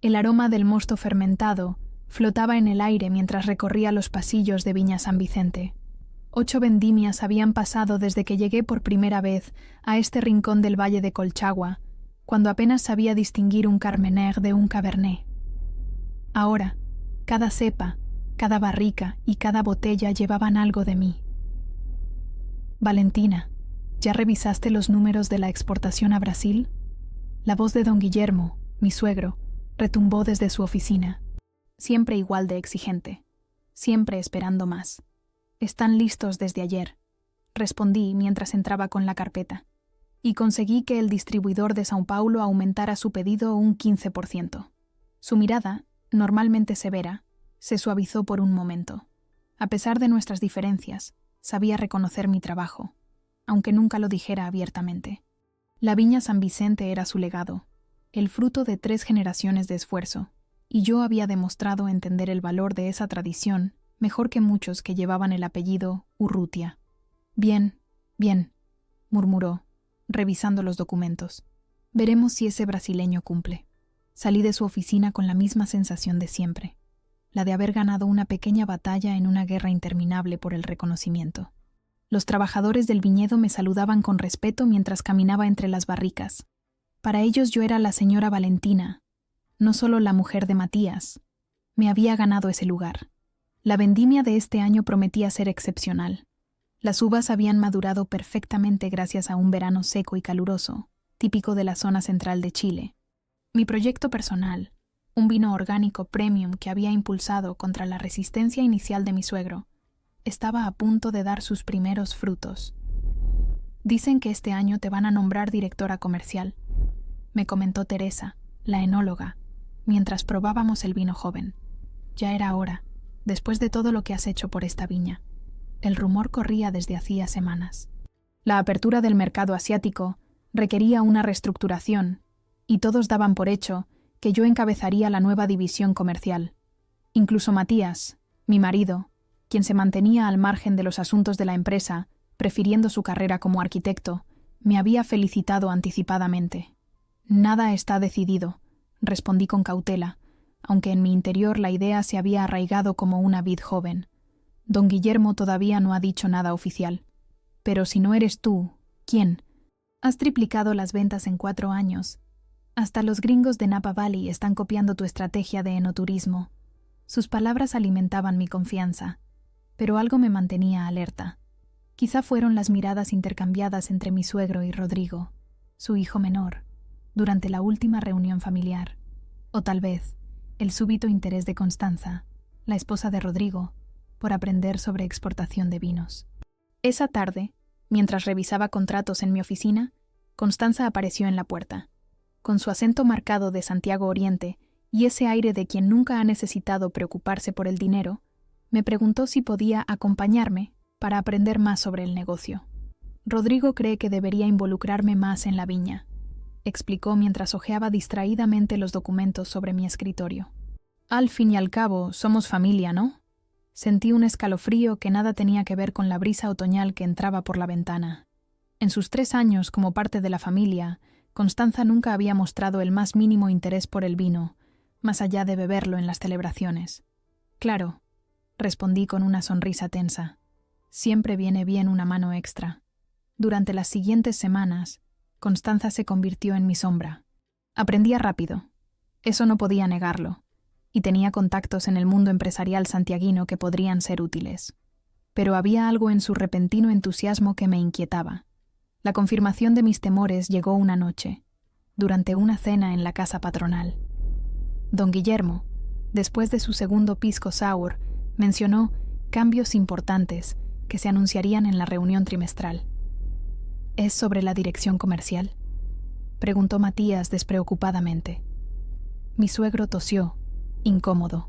El aroma del mosto fermentado flotaba en el aire mientras recorría los pasillos de Viña San Vicente. 8 vendimias habían pasado desde que llegué por primera vez a este rincón del Valle de Colchagua, cuando apenas sabía distinguir un Carmener de un Cabernet. Ahora, cada cepa, cada barrica y cada botella llevaban algo de mí. Valentina, ¿ya revisaste los números de la exportación a Brasil? La voz de don Guillermo, mi suegro, retumbó desde su oficina. Siempre igual de exigente, siempre esperando más. Están listos desde ayer, respondí mientras entraba con la carpeta, y conseguí que el distribuidor de São Paulo aumentara su pedido un 15%. Su mirada, normalmente severa, se suavizó por un momento. A pesar de nuestras diferencias, sabía reconocer mi trabajo, aunque nunca lo dijera abiertamente. La Viña San Vicente era su legado, el fruto de 3 generaciones de esfuerzo, y yo había demostrado entender el valor de esa tradición mejor que muchos que llevaban el apellido Urrutia. Bien, murmuró, revisando los documentos. Veremos si ese brasileño cumple. Salí de su oficina con la misma sensación de siempre, la de haber ganado una pequeña batalla en una guerra interminable por el reconocimiento. Los trabajadores del viñedo me saludaban con respeto mientras caminaba entre las barricas. Para ellos yo era la señora Valentina, no solo la mujer de Matías. Me había ganado ese lugar. La vendimia de este año prometía ser excepcional. Las uvas habían madurado perfectamente gracias a un verano seco y caluroso, típico de la zona central de Chile. Mi proyecto personal, un vino orgánico premium que había impulsado contra la resistencia inicial de mi suegro, estaba a punto de dar sus primeros frutos. Dicen que este año te van a nombrar directora comercial, me comentó Teresa, la enóloga, mientras probábamos el vino joven. Ya era hora, después de todo lo que has hecho por esta viña. El rumor corría desde hacía semanas. La apertura del mercado asiático requería una reestructuración, y todos daban por hecho que yo encabezaría la nueva división comercial. Incluso Matías, mi marido, quien se mantenía al margen de los asuntos de la empresa, prefiriendo su carrera como arquitecto, me había felicitado anticipadamente. Nada está decidido, respondí con cautela, aunque en mi interior la idea se había arraigado como una vid joven. Don Guillermo todavía no ha dicho nada oficial. Pero si no eres tú, ¿quién? Has triplicado las ventas en 4 años. Hasta los gringos de Napa Valley están copiando tu estrategia de enoturismo. Sus palabras alimentaban mi confianza, pero algo me mantenía alerta. Quizá fueron las miradas intercambiadas entre mi suegro y Rodrigo, su hijo menor, durante la última reunión familiar. O tal vez el súbito interés de Constanza, la esposa de Rodrigo, por aprender sobre exportación de vinos. Esa tarde, mientras revisaba contratos en mi oficina, Constanza apareció en la puerta. Con su acento marcado de Santiago Oriente y ese aire de quien nunca ha necesitado preocuparse por el dinero, me preguntó si podía acompañarme para aprender más sobre el negocio. Rodrigo cree que debería involucrarme más en la viña, explicó mientras hojeaba distraídamente los documentos sobre mi escritorio. Al fin y al cabo, somos familia, ¿no? Sentí un escalofrío que nada tenía que ver con la brisa otoñal que entraba por la ventana. En sus 3 años como parte de la familia, Constanza nunca había mostrado el más mínimo interés por el vino, más allá de beberlo en las celebraciones. Claro, respondí con una sonrisa tensa. Siempre viene bien una mano extra. Durante las siguientes semanas, Constanza se convirtió en mi sombra. Aprendía rápido, eso no podía negarlo, y tenía contactos en el mundo empresarial santiaguino que podrían ser útiles. Pero había algo en su repentino entusiasmo que me inquietaba. La confirmación de mis temores llegó una noche, durante una cena en la casa patronal. Don Guillermo, después de su segundo pisco sour, mencionó cambios importantes que se anunciarían en la reunión trimestral. ¿Es sobre la dirección comercial?, preguntó Matías despreocupadamente. Mi suegro tosió, incómodo.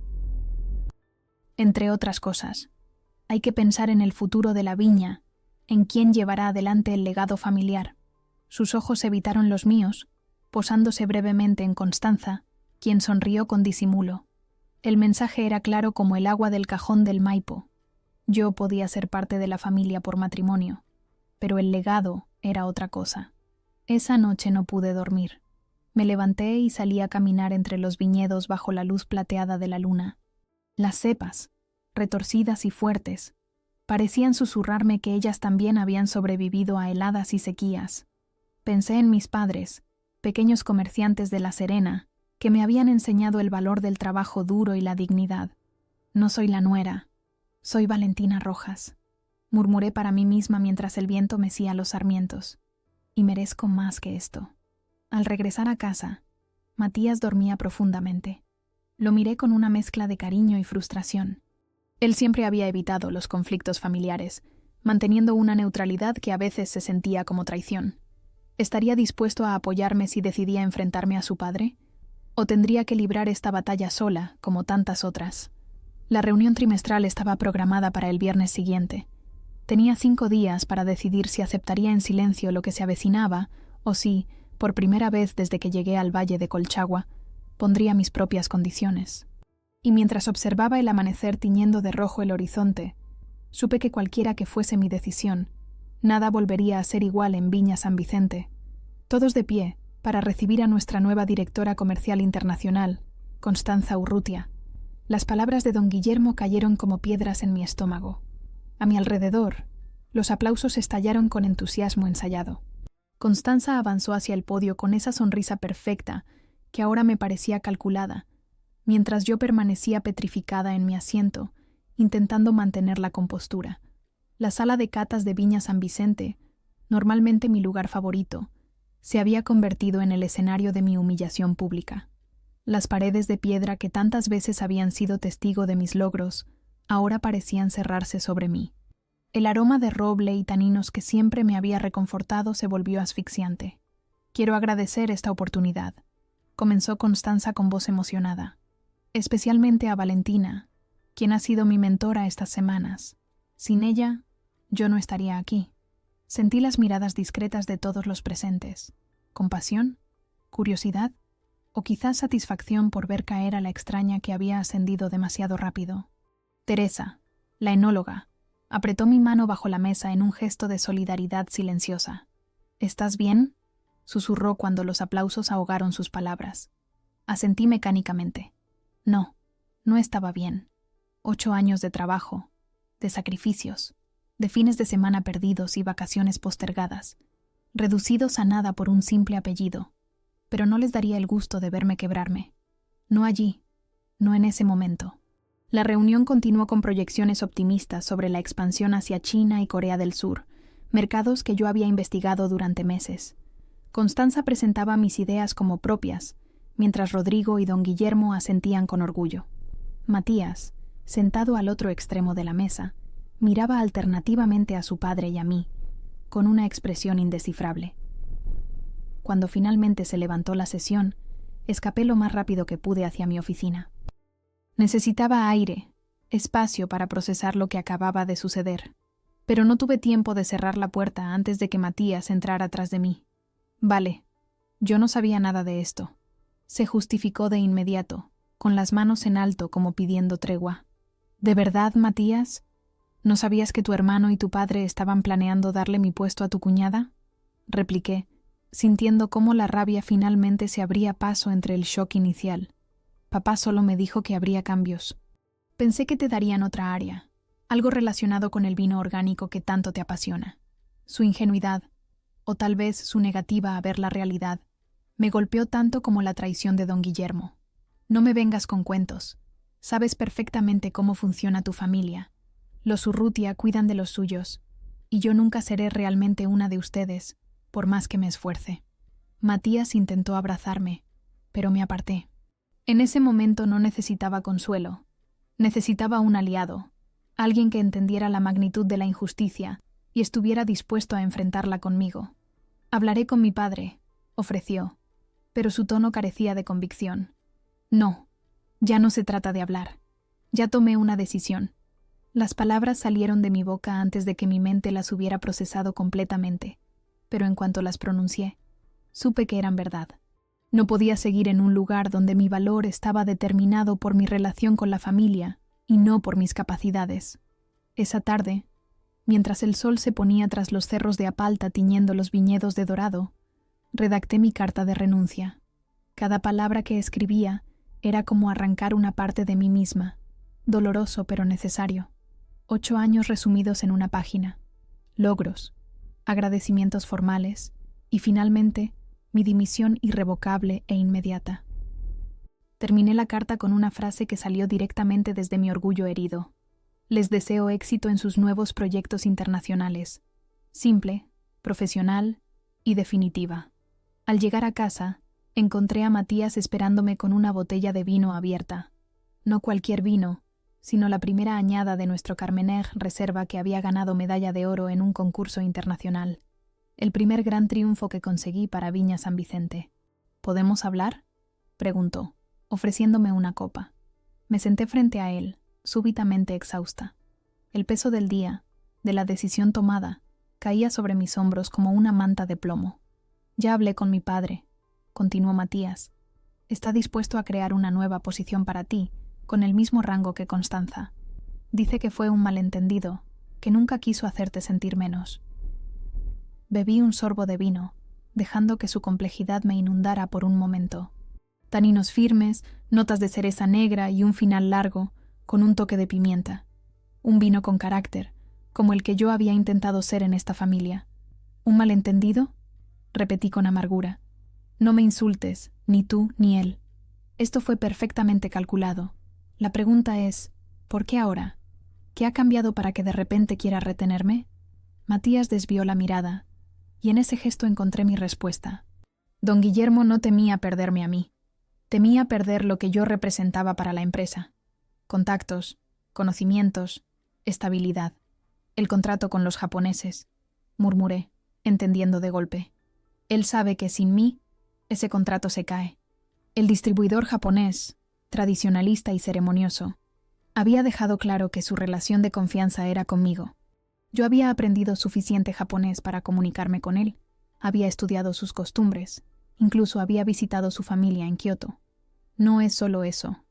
Entre otras cosas, hay que pensar en el futuro de la viña, en quién llevará adelante el legado familiar. Sus ojos evitaron los míos, posándose brevemente en Constanza, quien sonrió con disimulo. El mensaje era claro como el agua del cajón del Maipo. Yo podía ser parte de la familia por matrimonio, pero el legado era otra cosa. Esa noche no pude dormir. Me levanté y salí a caminar entre los viñedos bajo la luz plateada de la luna. Las cepas, retorcidas y fuertes, parecían susurrarme que ellas también habían sobrevivido a heladas y sequías. Pensé en mis padres, pequeños comerciantes de La Serena, que me habían enseñado el valor del trabajo duro y la dignidad. No soy la nuera, soy Valentina Rojas, murmuré para mí misma mientras el viento mecía los sarmientos. Y merezco más que esto. Al regresar a casa, Matías dormía profundamente. Lo miré con una mezcla de cariño y frustración. Él siempre había evitado los conflictos familiares, manteniendo una neutralidad que a veces se sentía como traición. ¿Estaría dispuesto a apoyarme si decidía enfrentarme a su padre? ¿O tendría que librar esta batalla sola, como tantas otras? La reunión trimestral estaba programada para el viernes siguiente. Tenía 5 días para decidir si aceptaría en silencio lo que se avecinaba o si, por primera vez desde que llegué al Valle de Colchagua, pondría mis propias condiciones. Y mientras observaba el amanecer tiñendo de rojo el horizonte, supe que cualquiera que fuese mi decisión, nada volvería a ser igual en Viña San Vicente. Todos de pie para recibir a nuestra nueva directora comercial internacional, Constanza Urrutia. Las palabras de don Guillermo cayeron como piedras en mi estómago. A mi alrededor, los aplausos estallaron con entusiasmo ensayado. Constanza avanzó hacia el podio con esa sonrisa perfecta que ahora me parecía calculada, mientras yo permanecía petrificada en mi asiento, intentando mantener la compostura. La sala de catas de Viña San Vicente, normalmente mi lugar favorito, se había convertido en el escenario de mi humillación pública. Las paredes de piedra que tantas veces habían sido testigo de mis logros, ahora parecían cerrarse sobre mí. El aroma de roble y taninos que siempre me había reconfortado se volvió asfixiante. Quiero agradecer esta oportunidad, comenzó Constanza con voz emocionada. Especialmente a Valentina, quien ha sido mi mentora estas semanas. Sin ella, yo no estaría aquí. Sentí las miradas discretas de todos los presentes. ¿Compasión? ¿Curiosidad? ¿O quizás satisfacción por ver caer a la extraña que había ascendido demasiado rápido? Teresa, la enóloga, apretó mi mano bajo la mesa en un gesto de solidaridad silenciosa. ¿Estás bien?, susurró cuando los aplausos ahogaron sus palabras. Asentí mecánicamente. No, no estaba bien. 8 años de trabajo, de sacrificios, de fines de semana perdidos y vacaciones postergadas, reducidos a nada por un simple apellido, pero no les daría el gusto de verme quebrarme. No allí, no en ese momento. La reunión continuó con proyecciones optimistas sobre la expansión hacia China y Corea del Sur, mercados que yo había investigado durante meses. Constanza presentaba mis ideas como propias, mientras Rodrigo y don Guillermo asentían con orgullo. Matías, sentado al otro extremo de la mesa, miraba alternativamente a su padre y a mí, con una expresión indescifrable. Cuando finalmente se levantó la sesión, escapé lo más rápido que pude hacia mi oficina. Necesitaba aire, espacio para procesar lo que acababa de suceder, pero no tuve tiempo de cerrar la puerta antes de que Matías entrara tras de mí. Vale, yo no sabía nada de esto. Se justificó de inmediato, con las manos en alto como pidiendo tregua. ¿De verdad, Matías? ¿No sabías que tu hermano y tu padre estaban planeando darle mi puesto a tu cuñada? Repliqué, sintiendo cómo la rabia finalmente se abría paso entre el shock inicial. Papá solo me dijo que habría cambios. Pensé que te darían otra área, algo relacionado con el vino orgánico que tanto te apasiona. Su ingenuidad, o tal vez su negativa a ver la realidad, me golpeó tanto como la traición de don Guillermo. No me vengas con cuentos. Sabes perfectamente cómo funciona tu familia. Los Urrutia cuidan de los suyos, y yo nunca seré realmente una de ustedes, por más que me esfuerce. Matías intentó abrazarme, pero me aparté. En ese momento no necesitaba consuelo. Necesitaba un aliado, alguien que entendiera la magnitud de la injusticia y estuviera dispuesto a enfrentarla conmigo. Hablaré con mi padre, ofreció, pero su tono carecía de convicción. No, ya no se trata de hablar. Ya tomé una decisión. Las palabras salieron de mi boca antes de que mi mente las hubiera procesado completamente, pero en cuanto las pronuncié, supe que eran verdad. No podía seguir en un lugar donde mi valor estaba determinado por mi relación con la familia y no por mis capacidades. Esa tarde, mientras el sol se ponía tras los cerros de Apalta tiñendo los viñedos de dorado, redacté mi carta de renuncia. Cada palabra que escribía era como arrancar una parte de mí misma, doloroso pero necesario. 8 años resumidos en una página, logros, agradecimientos formales y finalmente mi dimisión irrevocable e inmediata. Terminé la carta con una frase que salió directamente desde mi orgullo herido. Les deseo éxito en sus nuevos proyectos internacionales. Simple, profesional y definitiva. Al llegar a casa, encontré a Matías esperándome con una botella de vino abierta. No cualquier vino, sino la primera añada de nuestro Carmenère Reserva que había ganado medalla de oro en un concurso internacional. El primer gran triunfo que conseguí para Viña San Vicente. ¿Podemos hablar?, preguntó, ofreciéndome una copa. Me senté frente a él, súbitamente exhausta. El peso del día, de la decisión tomada, caía sobre mis hombros como una manta de plomo. Ya hablé con mi padre, continuó Matías. Está dispuesto a crear una nueva posición para ti, con el mismo rango que Constanza. Dice que fue un malentendido, que nunca quiso hacerte sentir menos. Bebí un sorbo de vino, dejando que su complejidad me inundara por un momento. Taninos firmes, notas de cereza negra y un final largo, con un toque de pimienta. Un vino con carácter, como el que yo había intentado ser en esta familia. ¿Un malentendido?, repetí con amargura. No me insultes, ni tú ni él. Esto fue perfectamente calculado. La pregunta es, ¿por qué ahora? ¿Qué ha cambiado para que de repente quiera retenerme? Matías desvió la mirada, y en ese gesto encontré mi respuesta. Don Guillermo no temía perderme a mí. Temía perder lo que yo representaba para la empresa. Contactos, conocimientos, estabilidad. El contrato con los japoneses, murmuré, entendiendo de golpe. Él sabe que sin mí, ese contrato se cae. El distribuidor japonés, tradicionalista y ceremonioso, había dejado claro que su relación de confianza era conmigo. Yo había aprendido suficiente japonés para comunicarme con él, había estudiado sus costumbres, incluso había visitado su familia en Kioto. No es solo eso,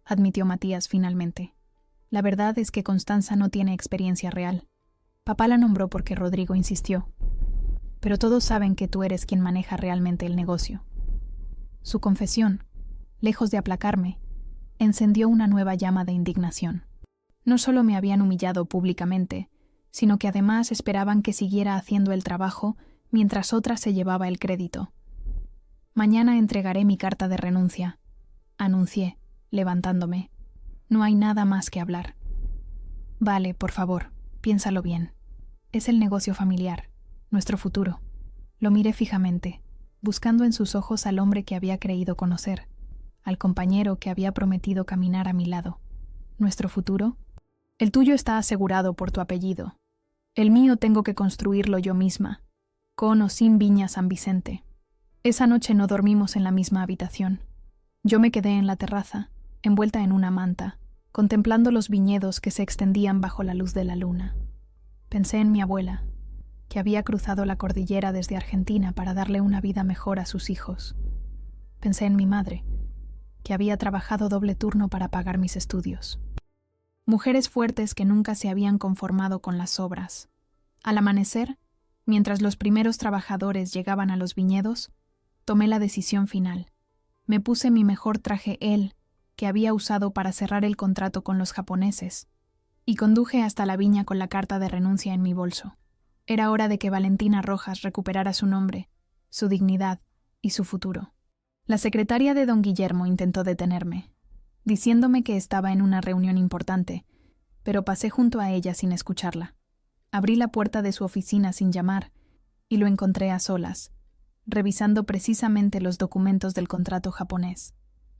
admitió Matías finalmente. La verdad es que Constanza no tiene experiencia real. Papá la nombró porque Rodrigo insistió. Pero todos saben que tú eres quien maneja realmente el negocio. Su confesión, lejos de aplacarme, encendió una nueva llama de indignación. No solo me habían humillado públicamente, sino que además esperaban que siguiera haciendo el trabajo mientras otra se llevaba el crédito. Mañana entregaré mi carta de renuncia, anuncié, levantándome. No hay nada más que hablar. Vale, por favor, piénsalo bien. Es el negocio familiar, nuestro futuro. Lo miré fijamente, buscando en sus ojos al hombre que había creído conocer, al compañero que había prometido caminar a mi lado. ¿Nuestro futuro? El tuyo está asegurado por tu apellido. El mío tengo que construirlo yo misma, con o sin Viña San Vicente. Esa noche no dormimos en la misma habitación. Yo me quedé en la terraza, envuelta en una manta, contemplando los viñedos que se extendían bajo la luz de la luna. Pensé en mi abuela, que había cruzado la cordillera desde Argentina para darle una vida mejor a sus hijos. Pensé en mi madre, que había trabajado doble turno para pagar mis estudios. Mujeres fuertes que nunca se habían conformado con las obras. Al amanecer, mientras los primeros trabajadores llegaban a los viñedos, tomé la decisión final. Me puse mi mejor traje que había usado para cerrar el contrato con los japoneses, y conduje hasta la viña con la carta de renuncia en mi bolso. Era hora de que Valentina Rojas recuperara su nombre, su dignidad y su futuro. La secretaria de don Guillermo intentó detenerme, diciéndome que estaba en una reunión importante, pero pasé junto a ella sin escucharla. Abrí la puerta de su oficina sin llamar y lo encontré a solas, revisando precisamente los documentos del contrato japonés.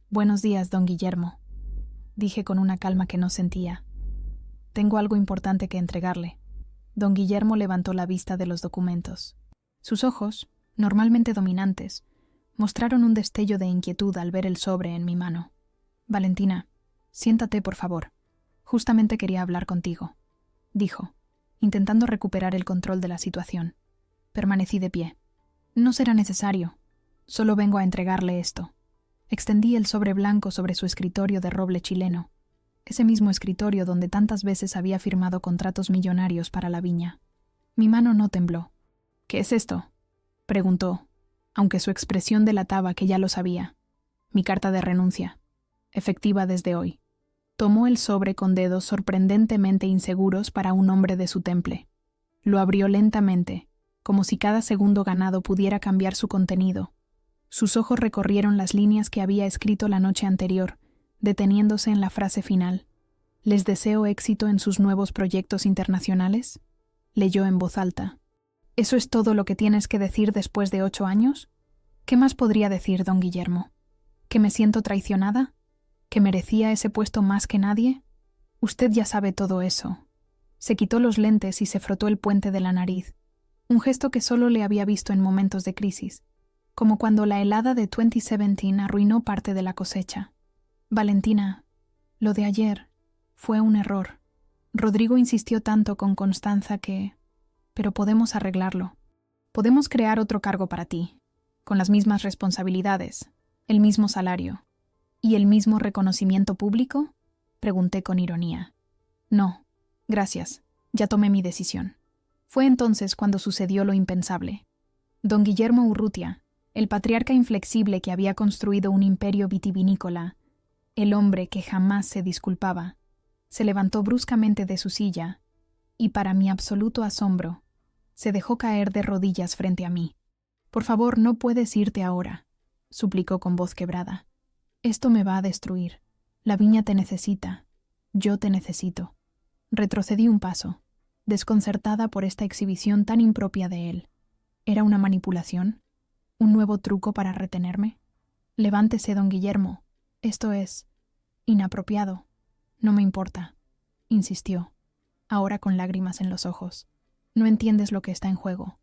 «Buenos días, don Guillermo», dije con una calma que no sentía. «Tengo algo importante que entregarle». Don Guillermo levantó la vista de los documentos. Sus ojos, normalmente dominantes, mostraron un destello de inquietud al ver el sobre en mi mano. «Valentina, siéntate, por favor. Justamente quería hablar contigo», dijo, intentando recuperar el control de la situación. Permanecí de pie. «No será necesario. Solo vengo a entregarle esto». Extendí el sobre blanco sobre su escritorio de roble chileno, ese mismo escritorio donde tantas veces había firmado contratos millonarios para la viña. Mi mano no tembló. «¿Qué es esto?», preguntó, aunque su expresión delataba que ya lo sabía. Mi carta de renuncia, efectiva desde hoy. Tomó el sobre con dedos sorprendentemente inseguros para un hombre de su temple. Lo abrió lentamente, como si cada segundo ganado pudiera cambiar su contenido. Sus ojos recorrieron las líneas que había escrito la noche anterior, deteniéndose en la frase final. «¿Les deseo éxito en sus nuevos proyectos internacionales?», leyó en voz alta. «¿Eso es todo lo que tienes que decir después de 8 años? ¿Qué más podría decir, don Guillermo? ¿Que me siento traicionada? ¿Que merecía ese puesto más que nadie? Usted ya sabe todo eso». Se quitó los lentes y se frotó el puente de la nariz, un gesto que solo le había visto en momentos de crisis, como cuando la helada de 2017 arruinó parte de la cosecha. «Valentina, lo de ayer fue un error. Rodrigo insistió tanto con Constanza que... Pero podemos arreglarlo. Podemos crear otro cargo para ti, con las mismas responsabilidades, el mismo salario. ¿Y el mismo reconocimiento público?», pregunté con ironía. «No, gracias. Ya tomé mi decisión». Fue entonces cuando sucedió lo impensable. Don Guillermo Urrutia, el patriarca inflexible que había construido un imperio vitivinícola, el hombre que jamás se disculpaba, se levantó bruscamente de su silla y, para mi absoluto asombro, se dejó caer de rodillas frente a mí. «Por favor, no puedes irte ahora», suplicó con voz quebrada. «Esto me va a destruir. La viña te necesita. Yo te necesito». Retrocedí un paso, desconcertada por esta exhibición tan impropia de él. ¿Era una manipulación? ¿Un nuevo truco para retenerme? «Levántese, don Guillermo. Esto es inapropiado». «No me importa», insistió, ahora con lágrimas en los ojos. «No entiendes lo que está en juego.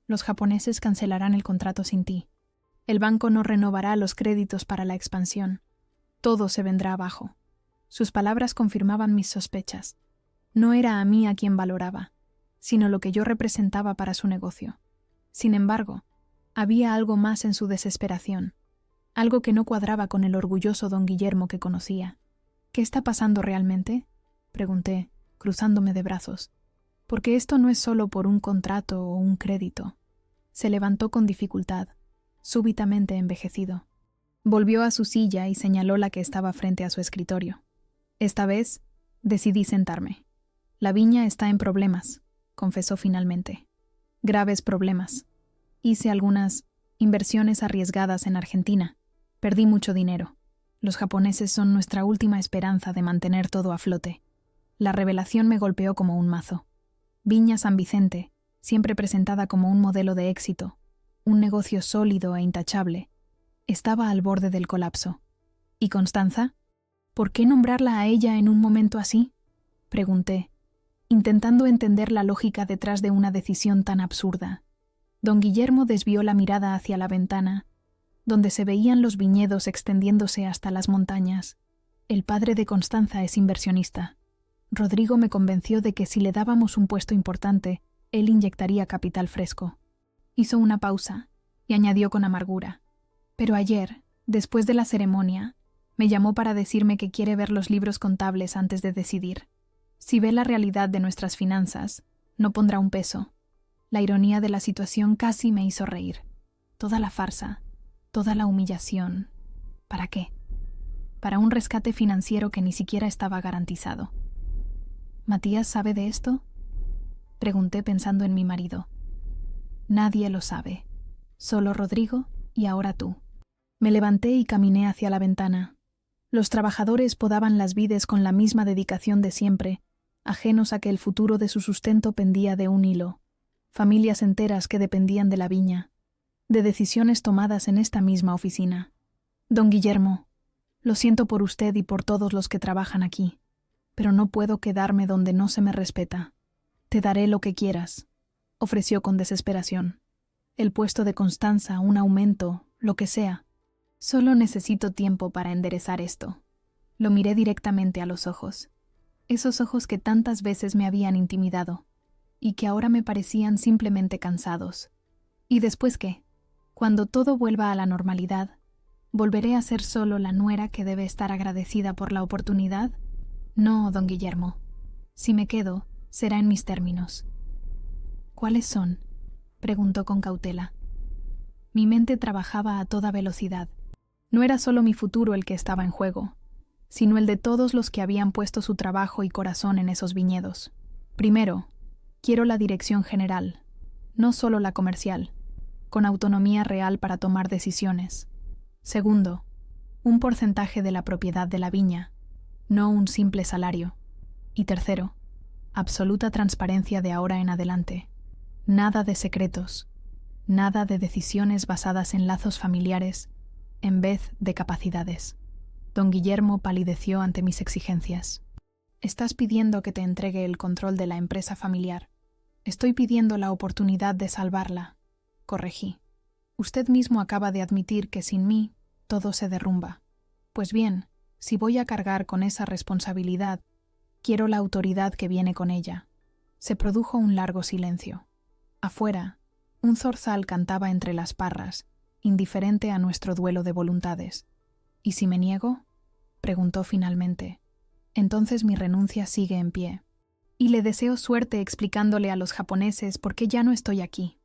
Los japoneses cancelarán el contrato sin ti. El banco no renovará los créditos para la expansión. Todo se vendrá abajo». Sus palabras confirmaban mis sospechas. No era a mí a quien valoraba, sino lo que yo representaba para su negocio. Sin embargo, había algo más en su desesperación, algo que no cuadraba con el orgulloso don Guillermo que conocía. «¿Qué está pasando realmente?», pregunté, cruzándome de brazos. «Porque esto no es solo por un contrato o un crédito». Se levantó con dificultad, súbitamente envejecido. Volvió a su silla y señaló la que estaba frente a su escritorio. «Esta vez decidí sentarme. La viña está en problemas», confesó finalmente. «Graves problemas. Hice algunas inversiones arriesgadas en Argentina. Perdí mucho dinero. Los japoneses son nuestra última esperanza de mantener todo a flote». La revelación me golpeó como un mazo. Viña San Vicente, siempre presentada como un modelo de éxito, un negocio sólido e intachable, estaba al borde del colapso. ¿Y Constanza? ¿Por qué nombrarla a ella en un momento así?, pregunté, intentando entender la lógica detrás de una decisión tan absurda. Don Guillermo desvió la mirada hacia la ventana, donde se veían los viñedos extendiéndose hasta las montañas. «El padre de Constanza es inversionista. Rodrigo me convenció de que si le dábamos un puesto importante, él inyectaría capital fresco». Hizo una pausa y añadió con amargura: «Pero ayer, después de la ceremonia, me llamó para decirme que quiere ver los libros contables antes de decidir. Si ve la realidad de nuestras finanzas, no pondrá un peso». La ironía de la situación casi me hizo reír. Toda la farsa, toda la humillación. ¿Para qué? Para un rescate financiero que ni siquiera estaba garantizado. ¿Matías sabe de esto?, pregunté pensando en mi marido. «Nadie lo sabe. Solo Rodrigo y ahora tú». Me levanté y caminé hacia la ventana. Los trabajadores podaban las vides con la misma dedicación de siempre, ajenos a que el futuro de su sustento pendía de un hilo. Familias enteras que dependían de la viña, de decisiones tomadas en esta misma oficina. «Don Guillermo, lo siento por usted y por todos los que trabajan aquí, pero no puedo quedarme donde no se me respeta. Te daré lo que quieras», ofreció con desesperación. «El puesto de Constanza, un aumento, lo que sea. Solo necesito tiempo para enderezar esto». Lo miré directamente a los ojos, esos ojos que tantas veces me habían intimidado y que ahora me parecían simplemente cansados. ¿Y después qué? Cuando todo vuelva a la normalidad, ¿volveré a ser solo la nuera que debe estar agradecida por la oportunidad? No, don Guillermo. Si me quedo, será en mis términos. ¿Cuáles son?, preguntó con cautela. Mi mente trabajaba a toda velocidad. No era solo mi futuro el que estaba en juego, sino el de todos los que habían puesto su trabajo y corazón en esos viñedos. Primero, quiero la dirección general, no solo la comercial, con autonomía real para tomar decisiones. Segundo, un porcentaje de la propiedad de la viña, no un simple salario. Y tercero, absoluta transparencia de ahora en adelante. Nada de secretos, nada de decisiones basadas en lazos familiares en vez de capacidades. Don Guillermo palideció ante mis exigencias. Estás pidiendo que te entregue el control de la empresa familiar. Estoy pidiendo la oportunidad de salvarla, corregí. Usted mismo acaba de admitir que sin mí todo se derrumba. Pues bien, si voy a cargar con esa responsabilidad, quiero la autoridad que viene con ella. Se produjo un largo silencio. Afuera, un zorzal cantaba entre las parras, indiferente a nuestro duelo de voluntades. ¿Y si me niego?, preguntó finalmente. Entonces mi renuncia sigue en pie. Y le deseo suerte explicándole a los japoneses por qué ya no estoy aquí.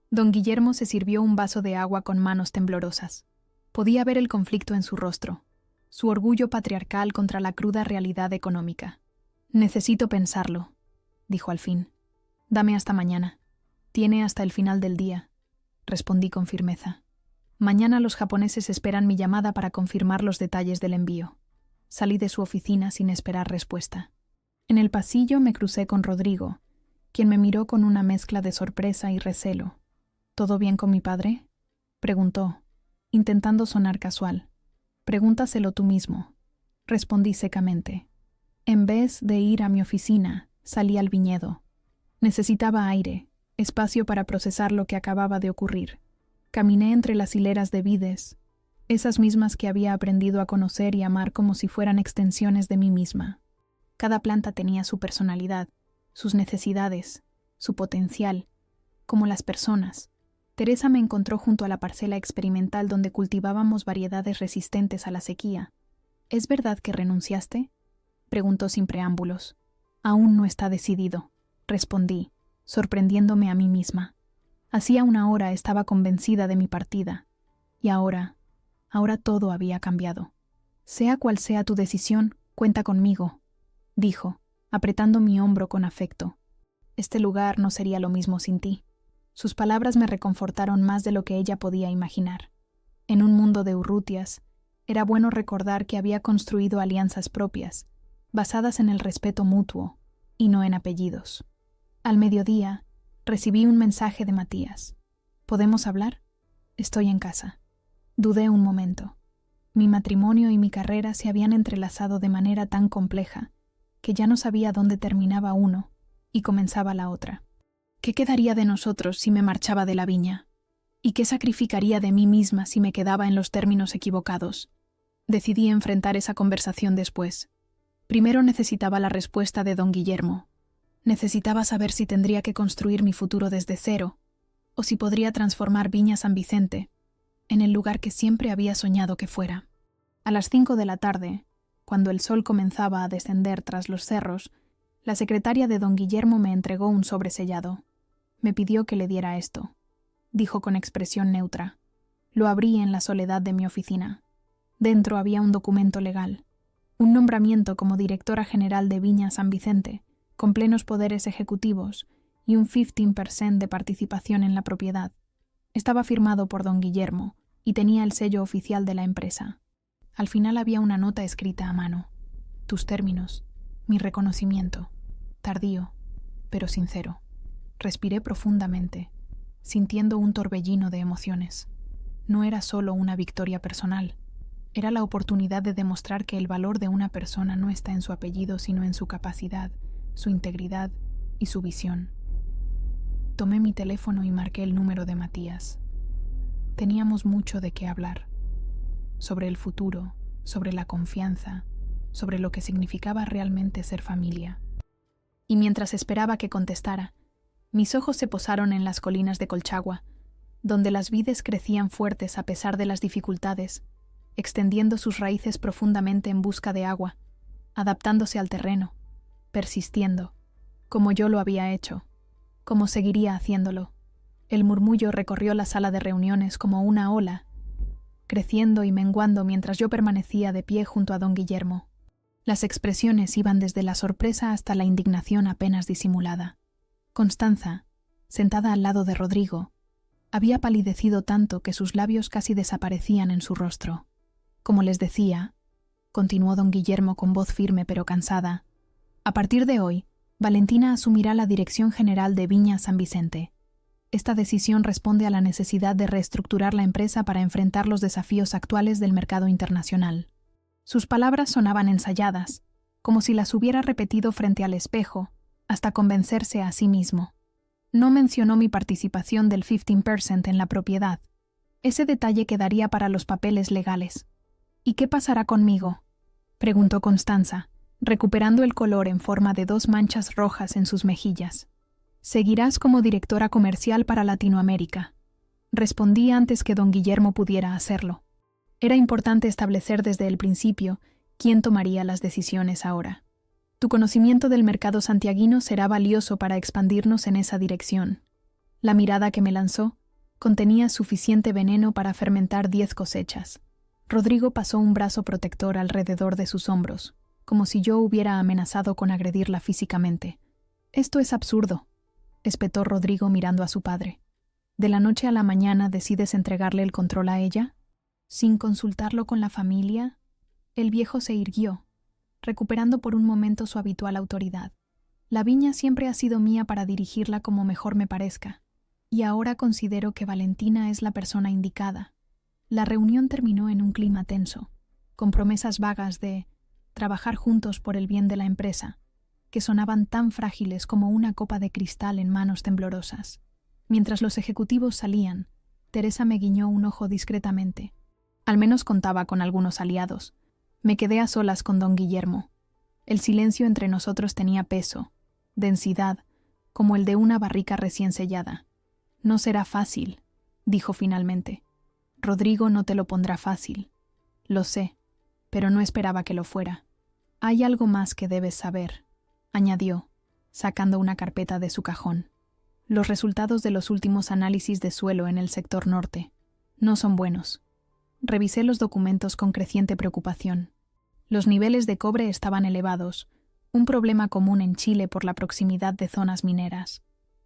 Don Guillermo se sirvió un vaso de agua con manos temblorosas. Podía ver el conflicto en su rostro, su orgullo patriarcal contra la cruda realidad económica. Necesito pensarlo, dijo al fin. Dame hasta mañana. Tiene hasta el final del día, respondí con firmeza. Mañana los japoneses esperan mi llamada para confirmar los detalles del envío. Salí de su oficina sin esperar respuesta. En el pasillo me crucé con Rodrigo, quien me miró con una mezcla de sorpresa y recelo. ¿Todo bien con mi padre?, preguntó, intentando sonar casual. Pregúntaselo tú mismo, respondí secamente. En vez de ir a mi oficina, salí al viñedo. Necesitaba aire, espacio para procesar lo que acababa de ocurrir. Caminé entre las hileras de vides, esas mismas que había aprendido a conocer y amar como si fueran extensiones de mí misma. Cada planta tenía su personalidad, sus necesidades, su potencial, como las personas. Teresa me encontró junto a la parcela experimental donde cultivábamos variedades resistentes a la sequía. ¿Es verdad que renunciaste?, preguntó sin preámbulos. Aún no está decidido, respondí, sorprendiéndome a mí misma. Hacía una hora estaba convencida de mi partida, y ahora todo había cambiado. Sea cual sea tu decisión, cuenta conmigo, dijo, apretando mi hombro con afecto. Este lugar no sería lo mismo sin ti. Sus palabras me reconfortaron más de lo que ella podía imaginar. En un mundo de Urrutias, era bueno recordar que había construido alianzas propias, basadas en el respeto mutuo, y no en apellidos. Al mediodía, recibí un mensaje de Matías. ¿Podemos hablar? Estoy en casa. Dudé un momento. Mi matrimonio y mi carrera se habían entrelazado de manera tan compleja que ya no sabía dónde terminaba uno y comenzaba la otra. ¿Qué quedaría de nosotros si me marchaba de la viña? ¿Y qué sacrificaría de mí misma si me quedaba en los términos equivocados? Decidí enfrentar esa conversación después. Primero necesitaba la respuesta de don Guillermo. Necesitaba saber si tendría que construir mi futuro desde cero, o si podría transformar Viña San Vicente en el lugar que siempre había soñado que fuera. A las 5 de la tarde, cuando el sol comenzaba a descender tras los cerros, la secretaria de don Guillermo me entregó un sobre sellado. Me pidió que le diera esto, dijo con expresión neutra. Lo abrí en la soledad de mi oficina. Dentro había un documento legal, un nombramiento como directora general de Viña San Vicente, con plenos poderes ejecutivos y un 15% de participación en la propiedad. Estaba firmado por don Guillermo y tenía el sello oficial de la empresa. Al final había una nota escrita a mano. Tus términos, mi reconocimiento. Tardío, pero sincero. Respiré profundamente, sintiendo un torbellino de emociones. No era solo una victoria personal. Era la oportunidad de demostrar que el valor de una persona no está en su apellido, sino en su capacidad, su integridad y su visión. Tomé mi teléfono y marqué el número de Matías. Teníamos mucho de qué hablar. Sobre el futuro, sobre la confianza, sobre lo que significaba realmente ser familia. Y mientras esperaba que contestara, mis ojos se posaron en las colinas de Colchagua, donde las vides crecían fuertes a pesar de las dificultades, extendiendo sus raíces profundamente en busca de agua, adaptándose al terreno, persistiendo, como yo lo había hecho, como seguiría haciéndolo. El murmullo recorrió la sala de reuniones como una ola, creciendo y menguando mientras yo permanecía de pie junto a don Guillermo. Las expresiones iban desde la sorpresa hasta la indignación apenas disimulada. Constanza, sentada al lado de Rodrigo, había palidecido tanto que sus labios casi desaparecían en su rostro. Como les decía, continuó don Guillermo con voz firme pero cansada, a partir de hoy, Valentina asumirá la dirección general de Viña San Vicente. Esta decisión responde a la necesidad de reestructurar la empresa para enfrentar los desafíos actuales del mercado internacional. Sus palabras sonaban ensayadas, como si las hubiera repetido frente al espejo, hasta convencerse a sí mismo. No mencionó mi participación del 15% en la propiedad. Ese detalle quedaría para los papeles legales. ¿Y qué pasará conmigo?, preguntó Constanza, recuperando el color en forma de 2 manchas rojas en sus mejillas. Seguirás como directora comercial para Latinoamérica. Respondí antes que don Guillermo pudiera hacerlo. Era importante establecer desde el principio quién tomaría las decisiones ahora. Tu conocimiento del mercado santiaguino será valioso para expandirnos en esa dirección. La mirada que me lanzó contenía suficiente veneno para fermentar 10 cosechas. Rodrigo pasó un brazo protector alrededor de sus hombros, como si yo hubiera amenazado con agredirla físicamente. Esto es absurdo, espetó Rodrigo mirando a su padre. ¿De la noche a la mañana decides entregarle el control a ella? ¿Sin consultarlo con la familia? El viejo se irguió, recuperando por un momento su habitual autoridad. La viña siempre ha sido mía para dirigirla como mejor me parezca, y ahora considero que Valentina es la persona indicada. La reunión terminó en un clima tenso, con promesas vagas de trabajar juntos por el bien de la empresa, que sonaban tan frágiles como una copa de cristal en manos temblorosas. Mientras los ejecutivos salían, Teresa me guiñó un ojo discretamente. Al menos contaba con algunos aliados. Me quedé a solas con don Guillermo. El silencio entre nosotros tenía peso, densidad, como el de una barrica recién sellada. No será fácil, dijo finalmente. Rodrigo no te lo pondrá fácil. Lo sé, pero no esperaba que lo fuera. Hay algo más que debes saber, añadió, sacando una carpeta de su cajón. Los resultados de los últimos análisis de suelo en el sector norte no son buenos. Revisé los documentos con creciente preocupación. Los niveles de cobre estaban elevados, un problema común en Chile por la proximidad de zonas mineras.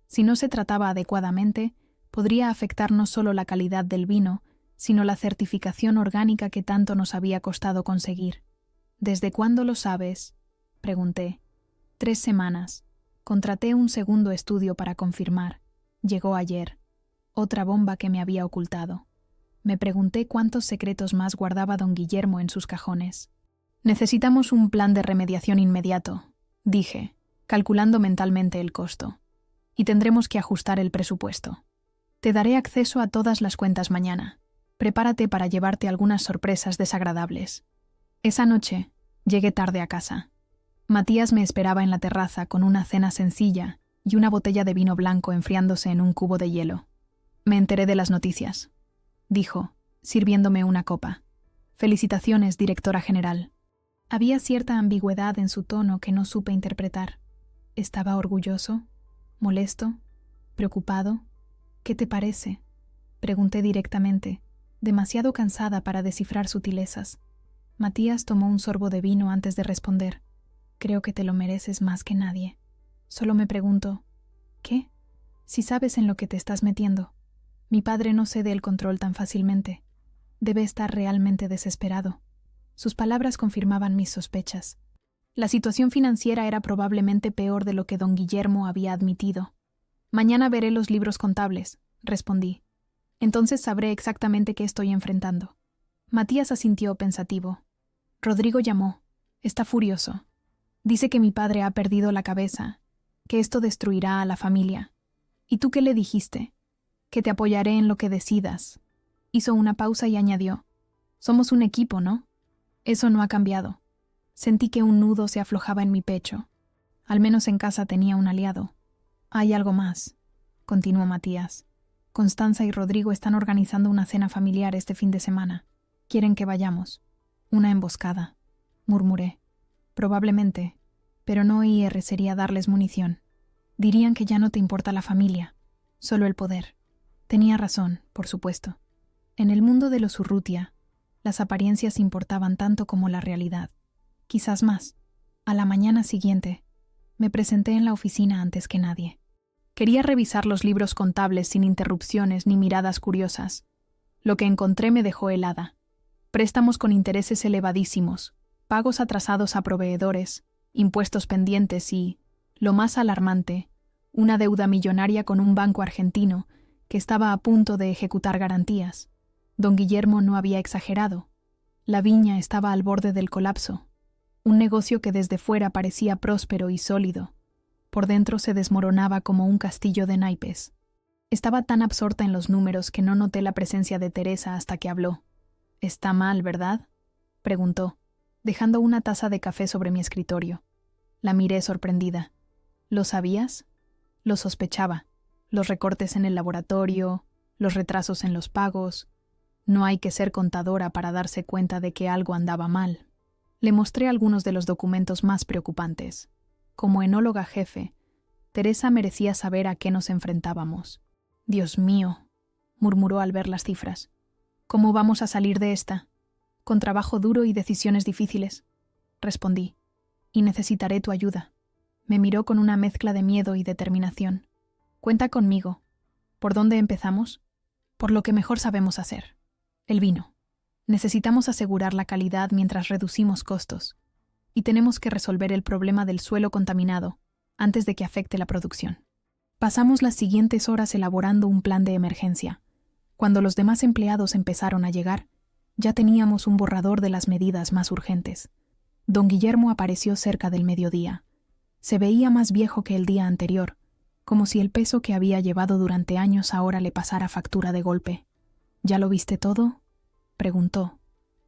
Si no se trataba adecuadamente, podría afectar no solo la calidad del vino, sino la certificación orgánica que tanto nos había costado conseguir. ¿Desde cuándo lo sabes?, pregunté. 3 semanas. Contraté un segundo estudio para confirmar. Llegó ayer. Otra bomba que me había ocultado. Me pregunté cuántos secretos más guardaba don Guillermo en sus cajones. Necesitamos un plan de remediación inmediato, dije, calculando mentalmente el costo. Y tendremos que ajustar el presupuesto. Te daré acceso a todas las cuentas mañana. Prepárate para llevarte algunas sorpresas desagradables. Esa noche, llegué tarde a casa. Matías me esperaba en la terraza con una cena sencilla y una botella de vino blanco enfriándose en un cubo de hielo. Me enteré de las noticias, dijo, sirviéndome una copa. Felicitaciones, directora general. Había cierta ambigüedad en su tono que no supe interpretar. ¿Estaba orgulloso? ¿Molesto? ¿Preocupado? ¿Qué te parece?, pregunté directamente, demasiado cansada para descifrar sutilezas. Matías tomó un sorbo de vino antes de responder. Creo que te lo mereces más que nadie. Solo me pregunto, ¿qué? Si sabes en lo que te estás metiendo. Mi padre no cede el control tan fácilmente. Debe estar realmente desesperado. Sus palabras confirmaban mis sospechas. La situación financiera era probablemente peor de lo que don Guillermo había admitido. Mañana veré los libros contables, respondí. Entonces sabré exactamente qué estoy enfrentando. Matías asintió pensativo. Rodrigo llamó. Está furioso. Dice que mi padre ha perdido la cabeza, que esto destruirá a la familia. ¿Y tú qué le dijiste? Que te apoyaré en lo que decidas. Hizo una pausa y añadió. Somos un equipo, ¿no? Eso no ha cambiado. Sentí que un nudo se aflojaba en mi pecho. Al menos en casa tenía un aliado. Hay algo más, continuó Matías. Constanza y Rodrigo están organizando una cena familiar este fin de semana. Quieren que vayamos. Una emboscada, murmuré. Probablemente, pero no ir sería darles munición. Dirían que ya no te importa la familia, solo el poder. Tenía razón, por supuesto. En el mundo de los Urrutia, las apariencias importaban tanto como la realidad, quizás más. A la mañana siguiente, me presenté en la oficina antes que nadie. Quería revisar los libros contables sin interrupciones ni miradas curiosas. Lo que encontré me dejó helada. Préstamos con intereses elevadísimos, pagos atrasados a proveedores, impuestos pendientes y, lo más alarmante, una deuda millonaria con un banco argentino que estaba a punto de ejecutar garantías. Don Guillermo no había exagerado. La viña estaba al borde del colapso. Un negocio que desde fuera parecía próspero y sólido. Por dentro se desmoronaba como un castillo de naipes. Estaba tan absorta en los números que no noté la presencia de Teresa hasta que habló. «¿Está mal, verdad?», preguntó, dejando una taza de café sobre mi escritorio. La miré sorprendida. «¿Lo sabías?». Lo sospechaba. Los recortes en el laboratorio, los retrasos en los pagos. No hay que ser contadora para darse cuenta de que algo andaba mal. Le mostré algunos de los documentos más preocupantes. Como enóloga jefe, Teresa merecía saber a qué nos enfrentábamos. «Dios mío», murmuró al ver las cifras. «¿Cómo vamos a salir de esta?». «Con trabajo duro y decisiones difíciles», respondí. «Y necesitaré tu ayuda». Me miró con una mezcla de miedo y determinación. «Cuenta conmigo». «¿Por dónde empezamos?». «Por lo que mejor sabemos hacer. El vino. Necesitamos asegurar la calidad mientras reducimos costos. Y tenemos que resolver el problema del suelo contaminado antes de que afecte la producción». Pasamos las siguientes horas elaborando un plan de emergencia. Cuando los demás empleados empezaron a llegar, ya teníamos un borrador de las medidas más urgentes. Don Guillermo apareció cerca del mediodía. Se veía más viejo que el día anterior, como si el peso que había llevado durante años ahora le pasara factura de golpe. «¿Ya lo viste todo?», preguntó,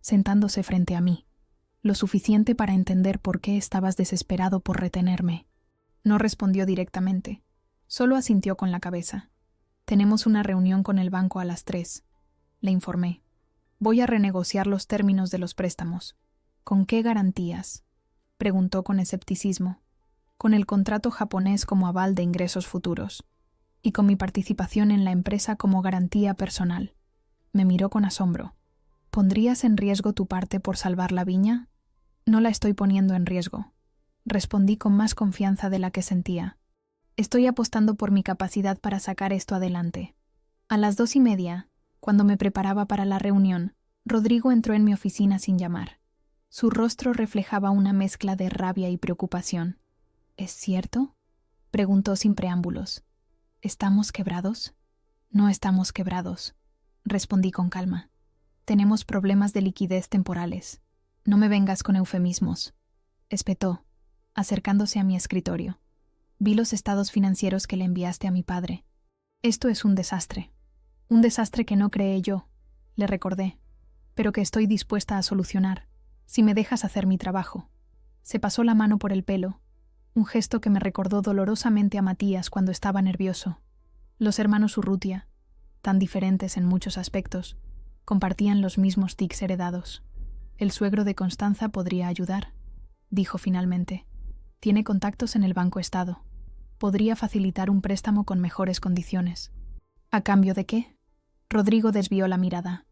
sentándose frente a mí. Lo suficiente para entender por qué estabas desesperado por retenerme. No respondió directamente, solo asintió con la cabeza. «Tenemos una reunión con el banco a las 3», le informé. «Voy a renegociar los términos de los préstamos». «¿Con qué garantías?», preguntó con escepticismo. «Con el contrato japonés como aval de ingresos futuros. Y con mi participación en la empresa como garantía personal». Me miró con asombro. «¿Pondrías en riesgo tu parte por salvar la viña?». «No la estoy poniendo en riesgo», respondí con más confianza de la que sentía. «Estoy apostando por mi capacidad para sacar esto adelante». A las 2:30, cuando me preparaba para la reunión, Rodrigo entró en mi oficina sin llamar. Su rostro reflejaba una mezcla de rabia y preocupación. «¿Es cierto?», preguntó sin preámbulos. «¿Estamos quebrados?». «No estamos quebrados», respondí con calma. «Tenemos problemas de liquidez temporales. No me vengas con eufemismos», espetó, acercándose a mi escritorio. «Vi los estados financieros que le enviaste a mi padre. Esto es un desastre. Un desastre que no creé yo», le recordé, «pero que estoy dispuesta a solucionar, si me dejas hacer mi trabajo». Se pasó la mano por el pelo, un gesto que me recordó dolorosamente a Matías cuando estaba nervioso. Los hermanos Urrutia, tan diferentes en muchos aspectos, compartían los mismos tics heredados. «El suegro de Constanza podría ayudar», dijo finalmente. «Tiene contactos en el Banco Estado. Podría facilitar un préstamo con mejores condiciones». «¿A cambio de qué?». Rodrigo desvió la mirada.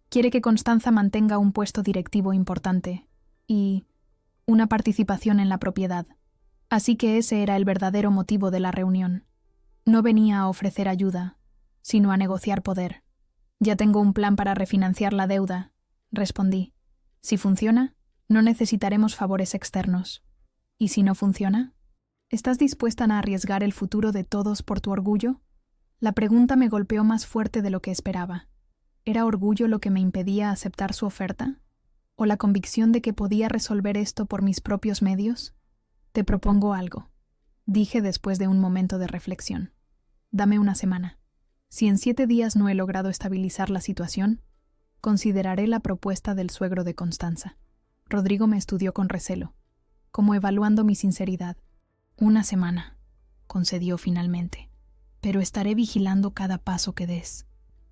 «Quiere que Constanza mantenga un puesto directivo importante y una participación en la propiedad. Así que ese era el verdadero motivo de la reunión. No venía a ofrecer ayuda, sino a negociar poder». «Ya tengo un plan para refinanciar la deuda», respondí. «Si funciona, no necesitaremos favores externos. ¿Y si no funciona? ¿Estás dispuesta a arriesgar el futuro de todos por tu orgullo?». La pregunta me golpeó más fuerte de lo que esperaba. ¿Era orgullo lo que me impedía aceptar su oferta? ¿O la convicción de que podía resolver esto por mis propios medios? «Te propongo algo», dije después de un momento de reflexión. «Dame una semana. Si en 7 días no he logrado estabilizar la situación, consideraré la propuesta del suegro de Constanza». Rodrigo me estudió con recelo, como evaluando mi sinceridad. «Una semana», concedió finalmente. «Pero estaré vigilando cada paso que des».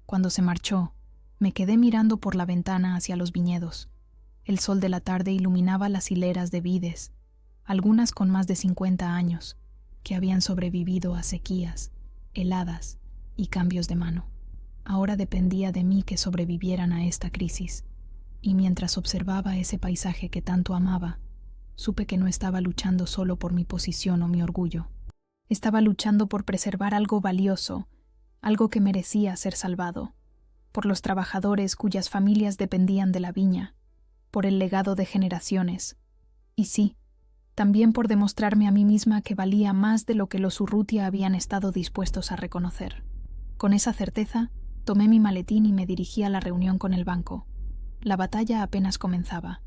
Cuando se marchó, me quedé mirando por la ventana hacia los viñedos. El sol de la tarde iluminaba las hileras de vides, algunas con más de 50 años, que habían sobrevivido a sequías, heladas y cambios de mano. ahora dependía de mí que sobrevivieran a esta crisis, y mientras observaba ese paisaje que tanto amaba, supe que no estaba luchando solo por mi posición o mi orgullo. Estaba luchando por preservar algo valioso, algo que merecía ser salvado, por los trabajadores cuyas familias dependían de la viña, por el legado de generaciones. Y sí, también por demostrarme a mí misma que valía más de lo que los Urrutia habían estado dispuestos a reconocer. Con esa certeza, tomé mi maletín y me dirigí a la reunión con el banco. La batalla apenas comenzaba.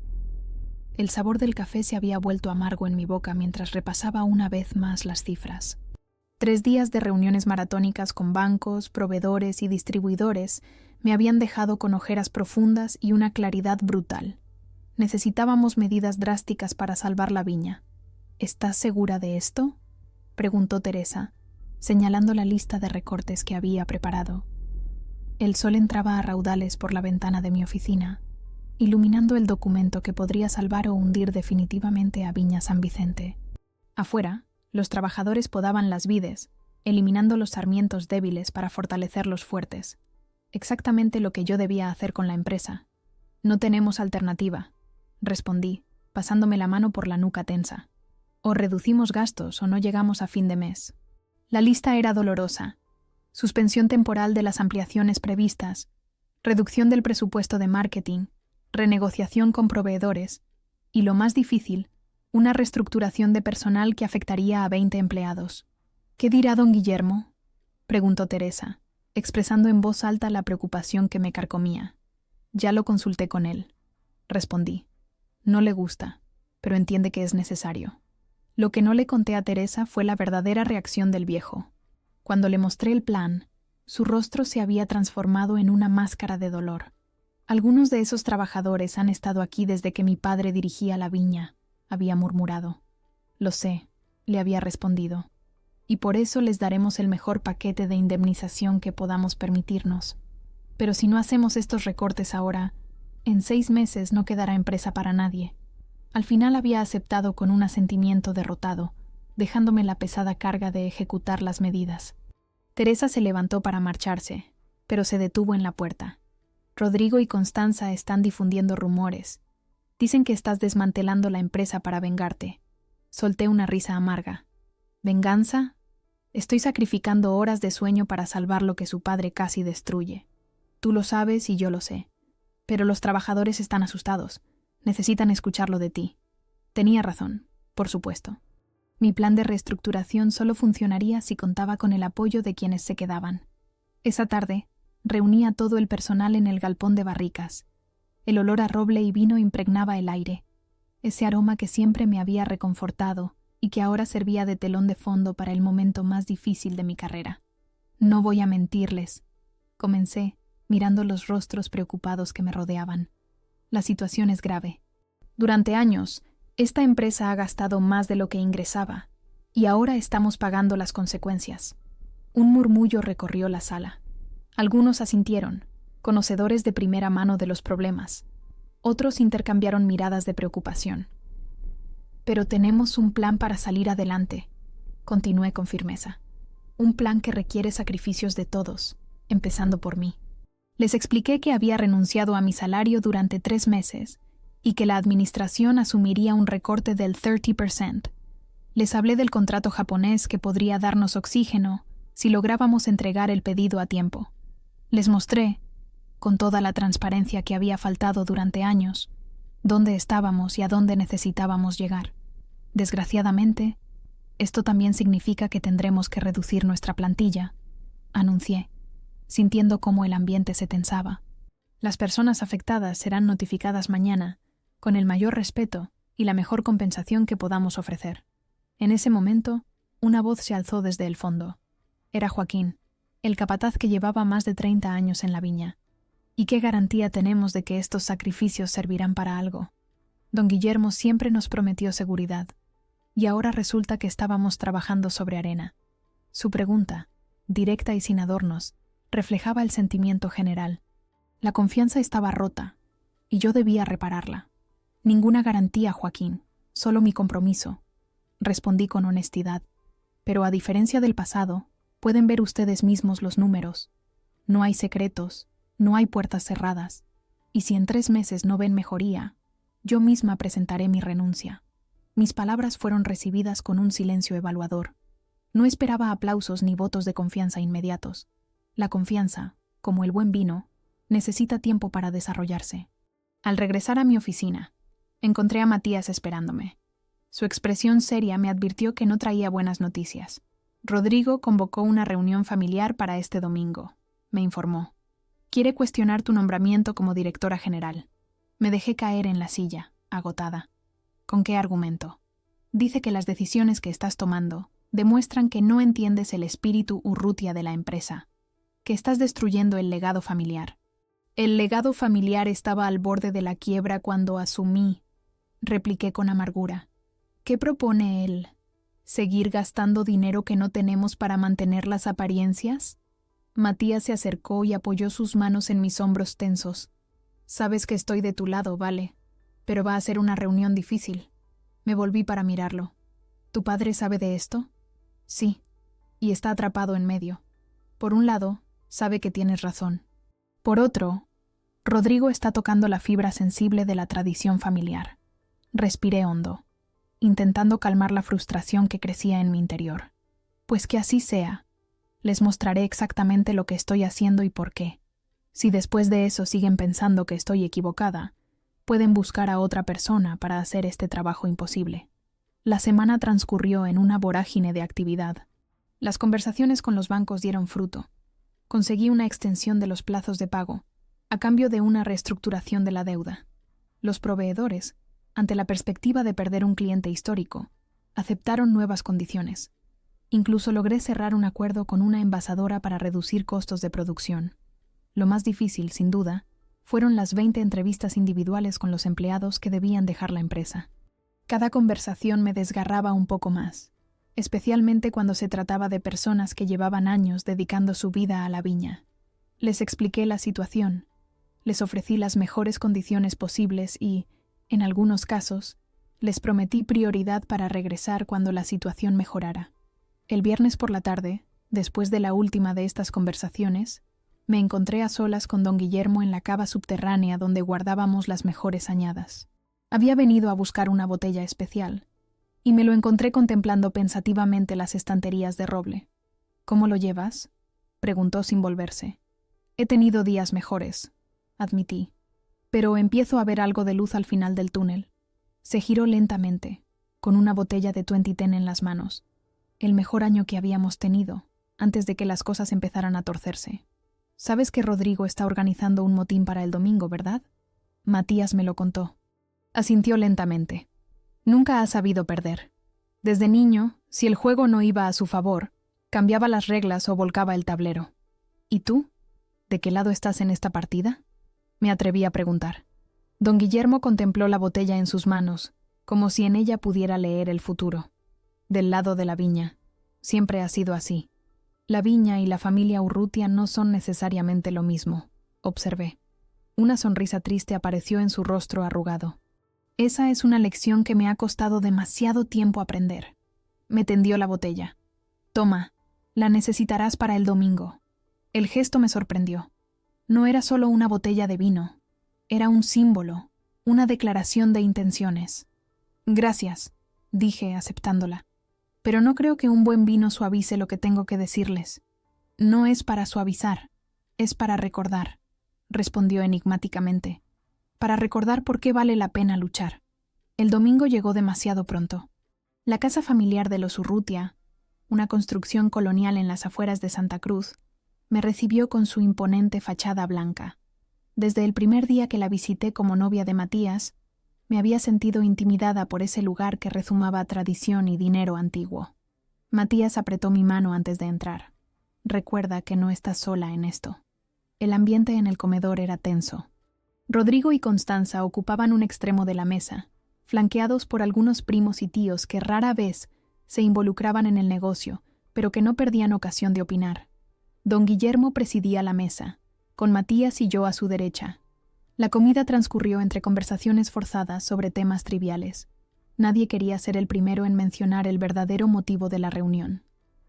El sabor del café se había vuelto amargo en mi boca mientras repasaba una vez más las cifras. 3 días de reuniones maratónicas con bancos, proveedores y distribuidores me habían dejado con ojeras profundas y una claridad brutal. Necesitábamos medidas drásticas para salvar la viña. ¿Estás segura de esto?, preguntó Teresa, señalando la lista de recortes que había preparado. El sol entraba a raudales por la ventana de mi oficina, iluminando el documento que podría salvar o hundir definitivamente a Viña San Vicente. Afuera, los trabajadores podaban las vides, eliminando los sarmientos débiles para fortalecer los fuertes. Exactamente lo que yo debía hacer con la empresa. No tenemos alternativa, respondí, pasándome la mano por la nuca tensa. O reducimos gastos o no llegamos a fin de mes. La lista era dolorosa. Suspensión temporal de las ampliaciones previstas, reducción del presupuesto de marketing, renegociación con proveedores y, lo más difícil, una reestructuración de personal que afectaría a 20 empleados. ¿Qué dirá don Guillermo?, preguntó Teresa, expresando en voz alta la preocupación que me carcomía. Ya lo consulté con él, respondí. No le gusta, pero entiende que es necesario. Lo que no le conté a Teresa fue la verdadera reacción del viejo. Cuando le mostré el plan, su rostro se había transformado en una máscara de dolor. Algunos de esos trabajadores han estado aquí desde que mi padre dirigía la viña, había murmurado. Lo sé, le había respondido, y por eso les daremos el mejor paquete de indemnización que podamos permitirnos. Pero si no hacemos estos recortes ahora, en 6 meses no quedará empresa para nadie. Al final había aceptado con un asentimiento derrotado, dejándome la pesada carga de ejecutar las medidas. Teresa se levantó para marcharse, pero se detuvo en la puerta. Rodrigo y Constanza están difundiendo rumores. Dicen que estás desmantelando la empresa para vengarte. Solté una risa amarga. ¿Venganza? Estoy sacrificando horas de sueño para salvar lo que su padre casi destruye. Tú lo sabes y yo lo sé. Pero los trabajadores están asustados. Necesitan escucharlo de ti. Tenía razón, por supuesto. Mi plan de reestructuración solo funcionaría si contaba con el apoyo de quienes se quedaban. Esa tarde, reuní a todo el personal en el galpón de barricas. El olor a roble y vino impregnaba el aire, ese aroma que siempre me había reconfortado y que ahora servía de telón de fondo para el momento más difícil de mi carrera. No voy a mentirles, comencé, mirando los rostros preocupados que me rodeaban. La situación es grave. Durante años, esta empresa ha gastado más de lo que ingresaba, y ahora estamos pagando las consecuencias. Un murmullo recorrió la sala. Algunos asintieron, conocedores de primera mano de los problemas. Otros intercambiaron miradas de preocupación. Pero tenemos un plan para salir adelante, continué con firmeza. Un plan que requiere sacrificios de todos, empezando por mí. Les expliqué que había renunciado a mi salario durante 3 meses y que la administración asumiría un recorte del 30%. Les hablé del contrato japonés que podría darnos oxígeno si lográbamos entregar el pedido a tiempo. Les mostré, con toda la transparencia que había faltado durante años, dónde estábamos y a dónde necesitábamos llegar. Desgraciadamente, esto también significa que tendremos que reducir nuestra plantilla, anuncié, sintiendo cómo el ambiente se tensaba. Las personas afectadas serán notificadas mañana, con el mayor respeto y la mejor compensación que podamos ofrecer. En ese momento, una voz se alzó desde el fondo. Era Joaquín, el capataz que llevaba más de 30 años en la viña. ¿Y qué garantía tenemos de que estos sacrificios servirán para algo? Don Guillermo siempre nos prometió seguridad, y ahora resulta que estábamos trabajando sobre arena. Su pregunta, directa y sin adornos, reflejaba el sentimiento general. La confianza estaba rota, y yo debía repararla. Ninguna garantía, Joaquín, solo mi compromiso, respondí con honestidad. Pero a diferencia del pasado, pueden ver ustedes mismos los números. No hay secretos, no hay puertas cerradas, y si en 3 meses no ven mejoría, yo misma presentaré mi renuncia. Mis palabras fueron recibidas con un silencio evaluador. No esperaba aplausos ni votos de confianza inmediatos. La confianza, como el buen vino, necesita tiempo para desarrollarse. Al regresar a mi oficina, encontré a Matías esperándome. Su expresión seria me advirtió que no traía buenas noticias. Rodrigo convocó una reunión familiar para este domingo, me informó. Quiere cuestionar tu nombramiento como directora general. Me dejé caer en la silla, agotada. ¿Con qué argumento? Dice que las decisiones que estás tomando demuestran que no entiendes el espíritu Urrutia de la empresa, que estás destruyendo el legado familiar. El legado familiar estaba al borde de la quiebra cuando asumí, repliqué con amargura. ¿Qué propone él? ¿Seguir gastando dinero que no tenemos para mantener las apariencias? Matías se acercó y apoyó sus manos en mis hombros tensos. Sabes que estoy de tu lado, vale, pero va a ser una reunión difícil. Me volví para mirarlo. ¿Tu padre sabe de esto? Sí, y está atrapado en medio. Por un lado, sabe que tienes razón. Por otro, Rodrigo está tocando la fibra sensible de la tradición familiar. Respiré hondo, intentando calmar la frustración que crecía en mi interior. Pues que así sea. Les mostraré exactamente lo que estoy haciendo y por qué. Si después de eso siguen pensando que estoy equivocada, pueden buscar a otra persona para hacer este trabajo imposible. La semana transcurrió en una vorágine de actividad. Las conversaciones con los bancos dieron fruto. Conseguí una extensión de los plazos de pago, a cambio de una reestructuración de la deuda. Los proveedores, ante la perspectiva de perder un cliente histórico, aceptaron nuevas condiciones. Incluso logré cerrar un acuerdo con una envasadora para reducir costos de producción. Lo más difícil, sin duda, fueron las 20 entrevistas individuales con los empleados que debían dejar la empresa. Cada conversación me desgarraba un poco más, especialmente cuando se trataba de personas que llevaban años dedicando su vida a la viña. Les expliqué la situación, les ofrecí las mejores condiciones posibles y, en algunos casos, les prometí prioridad para regresar cuando la situación mejorara. El viernes por la tarde, después de la última de estas conversaciones, me encontré a solas con don Guillermo en la cava subterránea donde guardábamos las mejores añadas. Había venido a buscar una botella especial, y me lo encontré contemplando pensativamente las estanterías de roble. «¿Cómo lo llevas?», preguntó sin volverse. «He tenido días mejores», admití, «pero empiezo a ver algo de luz al final del túnel». Se giró lentamente, con una botella de 2010 en las manos. El mejor año que habíamos tenido, antes de que las cosas empezaran a torcerse. «Sabes que Rodrigo está organizando un motín para el domingo, ¿verdad?». Matías me lo contó. Asintió lentamente. Nunca ha sabido perder. Desde niño, si el juego no iba a su favor, cambiaba las reglas o volcaba el tablero. ¿Y tú? ¿De qué lado estás en esta partida?, me atreví a preguntar. Don Guillermo contempló la botella en sus manos, como si en ella pudiera leer el futuro. Del lado de la viña. Siempre ha sido así. La viña y la familia Urrutia no son necesariamente lo mismo, observé. Una sonrisa triste apareció en su rostro arrugado. Esa es una lección que me ha costado demasiado tiempo aprender. Me tendió la botella. Toma, la necesitarás para el domingo. El gesto me sorprendió. No era solo una botella de vino. Era un símbolo, una declaración de intenciones. Gracias, dije aceptándola. Pero no creo que un buen vino suavice lo que tengo que decirles. No es para suavizar, es para recordar, respondió enigmáticamente. Para recordar por qué vale la pena luchar. El domingo llegó demasiado pronto. La casa familiar de los Urrutia, una construcción colonial en las afueras de Santa Cruz, me recibió con su imponente fachada blanca. Desde el primer día que la visité como novia de Matías, me había sentido intimidada por ese lugar que rezumaba tradición y dinero antiguo. Matías apretó mi mano antes de entrar. Recuerda que no estás sola en esto. El ambiente en el comedor era tenso. Rodrigo y Constanza ocupaban un extremo de la mesa, flanqueados por algunos primos y tíos que rara vez se involucraban en el negocio, pero que no perdían ocasión de opinar. Don Guillermo presidía la mesa, con Matías y yo a su derecha. La comida transcurrió entre conversaciones forzadas sobre temas triviales. Nadie quería ser el primero en mencionar el verdadero motivo de la reunión.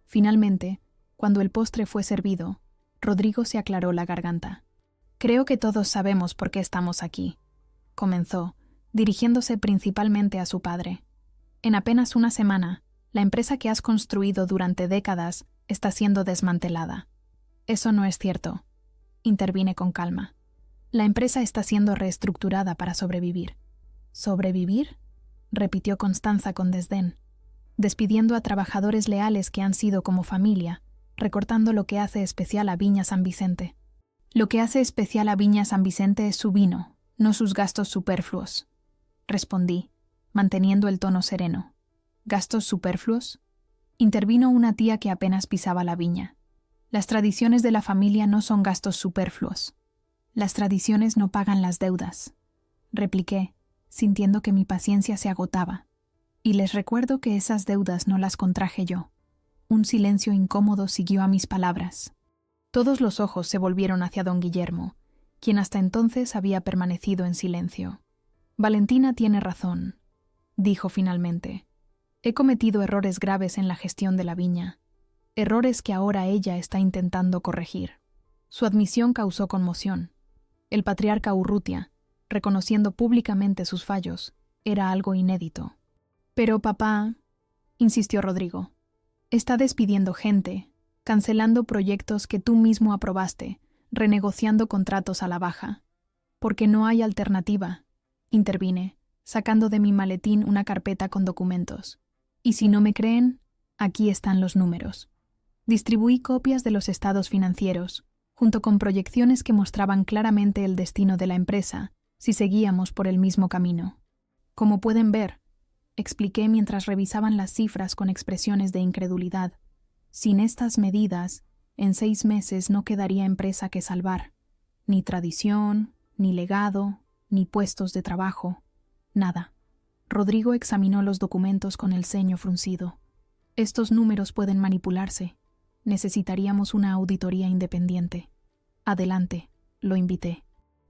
Finalmente, cuando el postre fue servido, Rodrigo se aclaró la garganta. Creo que todos sabemos por qué estamos aquí, comenzó, dirigiéndose principalmente a su padre. En apenas una semana, la empresa que has construido durante décadas está siendo desmantelada. Eso no es cierto, intervine con calma. La empresa está siendo reestructurada para sobrevivir. ¿Sobrevivir?, repitió Constanza con desdén, despidiendo a trabajadores leales que han sido como familia, recortando lo que hace especial a Viña San Vicente. Lo que hace especial a Viña San Vicente es su vino, no sus gastos superfluos, respondí, manteniendo el tono sereno. ¿Gastos superfluos?, intervino una tía que apenas pisaba la viña. Las tradiciones de la familia no son gastos superfluos. Las tradiciones no pagan las deudas, repliqué, sintiendo que mi paciencia se agotaba. Y les recuerdo que esas deudas no las contraje yo. Un silencio incómodo siguió a mis palabras. Todos los ojos se volvieron hacia don Guillermo, quien hasta entonces había permanecido en silencio. Valentina tiene razón, dijo finalmente. He cometido errores graves en la gestión de la viña, errores que ahora ella está intentando corregir. Su admisión causó conmoción. El patriarca Urrutia, reconociendo públicamente sus fallos, era algo inédito. Pero papá, insistió Rodrigo, está despidiendo gente, cancelando proyectos que tú mismo aprobaste, renegociando contratos a la baja. Porque no hay alternativa, intervine, sacando de mi maletín una carpeta con documentos. Y si no me creen, aquí están los números. Distribuí copias de los estados financieros, junto con proyecciones que mostraban claramente el destino de la empresa, si seguíamos por el mismo camino. Como pueden ver, expliqué mientras revisaban las cifras con expresiones de incredulidad, sin estas medidas, en 6 meses no quedaría empresa que salvar. Ni tradición, ni legado, ni puestos de trabajo. Nada. Rodrigo examinó los documentos con el ceño fruncido. Estos números pueden manipularse. Necesitaríamos una auditoría independiente. Adelante, lo invité.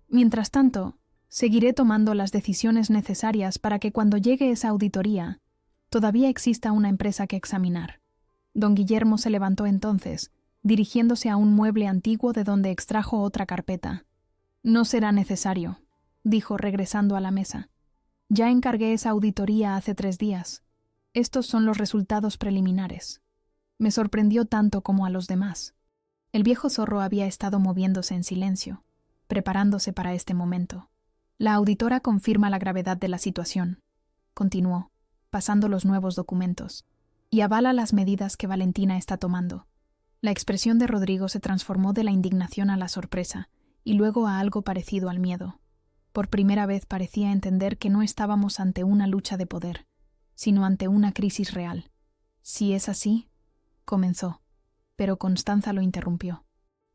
Mientras tanto, seguiré tomando las decisiones necesarias para que cuando llegue esa auditoría, todavía exista una empresa que examinar. Don Guillermo se levantó entonces, dirigiéndose a un mueble antiguo de donde extrajo otra carpeta. No será necesario, dijo regresando a la mesa. Ya encargué esa auditoría hace 3 días. Estos son los resultados preliminares. Me sorprendió tanto como a los demás. El viejo zorro había estado moviéndose en silencio, preparándose para este momento. La auditora confirma la gravedad de la situación, continuó, pasando los nuevos documentos, y avala las medidas que Valentina está tomando. La expresión de Rodrigo se transformó de la indignación a la sorpresa, y luego a algo parecido al miedo. Por primera vez parecía entender que no estábamos ante una lucha de poder, sino ante una crisis real. Si es así, comenzó, pero Constanza lo interrumpió.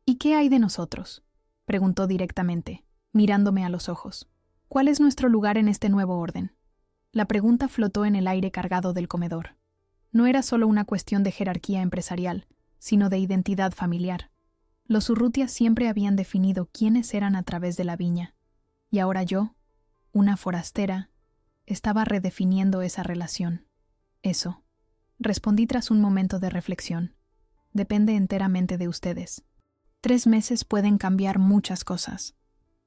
¿Y qué hay de nosotros?, preguntó directamente, mirándome a los ojos. ¿Cuál es nuestro lugar en este nuevo orden? La pregunta flotó en el aire cargado del comedor. No era solo una cuestión de jerarquía empresarial, sino de identidad familiar. Los Urrutia siempre habían definido quiénes eran a través de la viña, y ahora yo, una forastera, estaba redefiniendo esa relación. Eso, respondí tras un momento de reflexión, depende enteramente de ustedes. 3 meses pueden cambiar muchas cosas.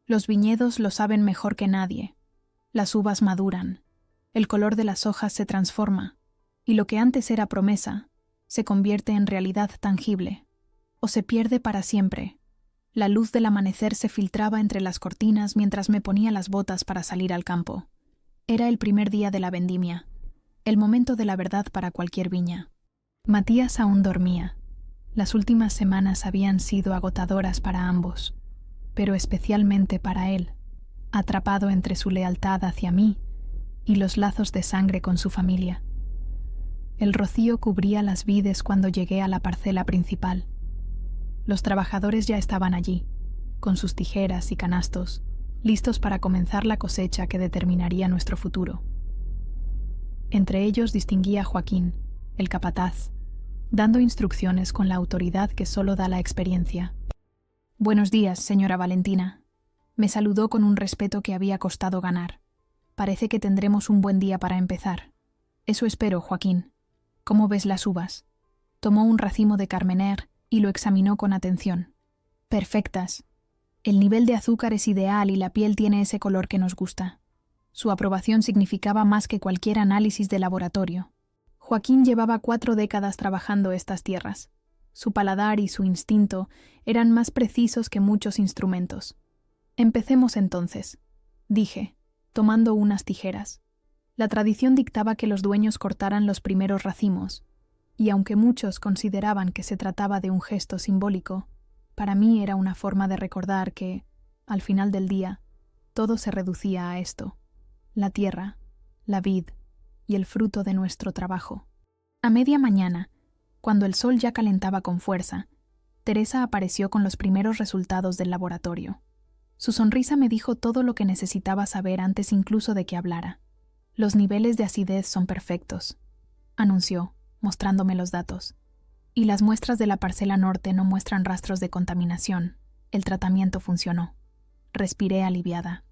Los viñedos lo saben mejor que nadie. Las uvas maduran, el color de las hojas se transforma, y lo que antes era promesa se convierte en realidad tangible, o se pierde para siempre. La luz del amanecer se filtraba entre las cortinas mientras me ponía las botas para salir al campo. Era el primer día de la vendimia, el momento de la verdad para cualquier viña. Matías aún dormía. Las últimas semanas habían sido agotadoras para ambos, pero especialmente para él, atrapado entre su lealtad hacia mí y los lazos de sangre con su familia. El rocío cubría las vides cuando llegué a la parcela principal. Los trabajadores ya estaban allí, con sus tijeras y canastos, listos para comenzar la cosecha que determinaría nuestro futuro. Entre ellos distinguí a Joaquín, el capataz, dando instrucciones con la autoridad que solo da la experiencia. «Buenos días, señora Valentina». Me saludó con un respeto que había costado ganar. «Parece que tendremos un buen día para empezar». «Eso espero, Joaquín. ¿Cómo ves las uvas?» Tomó un racimo de Carmener y lo examinó con atención. Perfectas. El nivel de azúcar es ideal y la piel tiene ese color que nos gusta. Su aprobación significaba más que cualquier análisis de laboratorio. Joaquín llevaba 4 décadas trabajando estas tierras. Su paladar y su instinto eran más precisos que muchos instrumentos. Empecemos entonces, dije, tomando unas tijeras. La tradición dictaba que los dueños cortaran los primeros racimos, y aunque muchos consideraban que se trataba de un gesto simbólico, para mí era una forma de recordar que, al final del día, todo se reducía a esto: la tierra, la vid y el fruto de nuestro trabajo. A media mañana, cuando el sol ya calentaba con fuerza, Teresa apareció con los primeros resultados del laboratorio. Su sonrisa me dijo todo lo que necesitaba saber antes incluso de que hablara. Los niveles de acidez son perfectos, anunció, mostrándome los datos. Y las muestras de la parcela norte no muestran rastros de contaminación. El tratamiento funcionó. Respiré aliviada.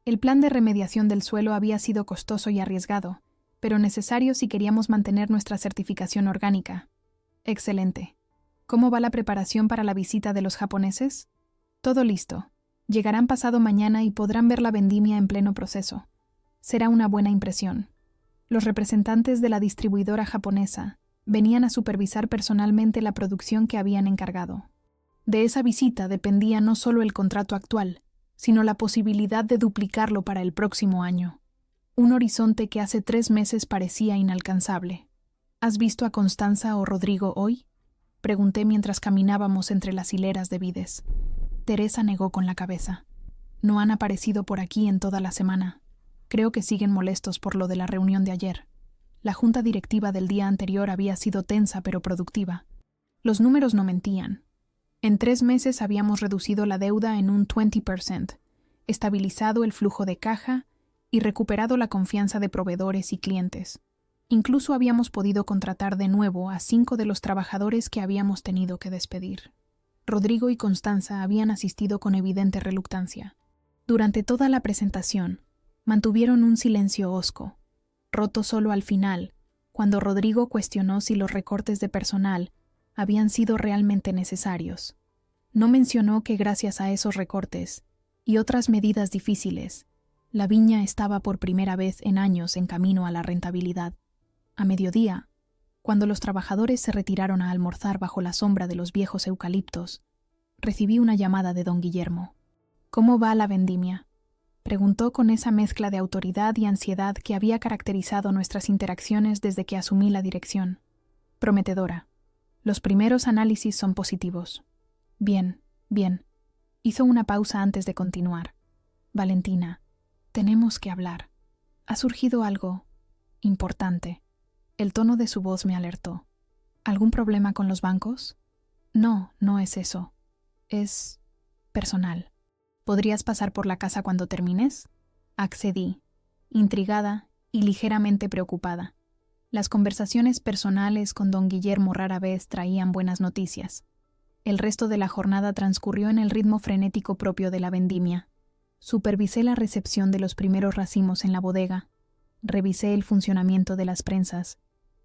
El plan de remediación del suelo había sido costoso y arriesgado, pero necesario si queríamos mantener nuestra certificación orgánica. Excelente. ¿Cómo va la preparación para la visita de los japoneses? Todo listo. Llegarán pasado mañana y podrán ver la vendimia en pleno proceso. Será una buena impresión. Los representantes de la distribuidora japonesa venían a supervisar personalmente la producción que habían encargado. De esa visita dependía no solo el contrato actual, sino la posibilidad de duplicarlo para el próximo año. Un horizonte que hace 3 meses parecía inalcanzable. ¿Has visto a Constanza o Rodrigo hoy?, pregunté mientras caminábamos entre las hileras de vides. Teresa negó con la cabeza. No han aparecido por aquí en toda la semana. Creo que siguen molestos por lo de la reunión de ayer. La junta directiva del día anterior había sido tensa pero productiva. Los números no mentían. En 3 meses habíamos reducido la deuda en un 20%, estabilizado el flujo de caja y recuperado la confianza de proveedores y clientes. Incluso habíamos podido contratar de nuevo a 5 de los trabajadores que habíamos tenido que despedir. Rodrigo y Constanza habían asistido con evidente reluctancia. Durante toda la presentación, mantuvieron un silencio hosco, roto solo al final, cuando Rodrigo cuestionó si los recortes de personal habían sido realmente necesarios. No mencionó que gracias a esos recortes y otras medidas difíciles, la viña estaba por primera vez en años en camino a la rentabilidad. A mediodía, cuando los trabajadores se retiraron a almorzar bajo la sombra de los viejos eucaliptos, recibí una llamada de don Guillermo. «¿Cómo va la vendimia?», preguntó con esa mezcla de autoridad y ansiedad que había caracterizado nuestras interacciones desde que asumí la dirección. «Prometedora. Los primeros análisis son positivos». «Bien, bien». Hizo una pausa antes de continuar. «Valentina, tenemos que hablar. Ha surgido algo importante». El tono de su voz me alertó. ¿Algún problema con los bancos? No, no es eso. Es personal. ¿Podrías pasar por la casa cuando termines? Accedí, intrigada y ligeramente preocupada. Las conversaciones personales con don Guillermo rara vez traían buenas noticias. El resto de la jornada transcurrió en el ritmo frenético propio de la vendimia. Supervisé la recepción de los primeros racimos en la bodega, revisé el funcionamiento de las prensas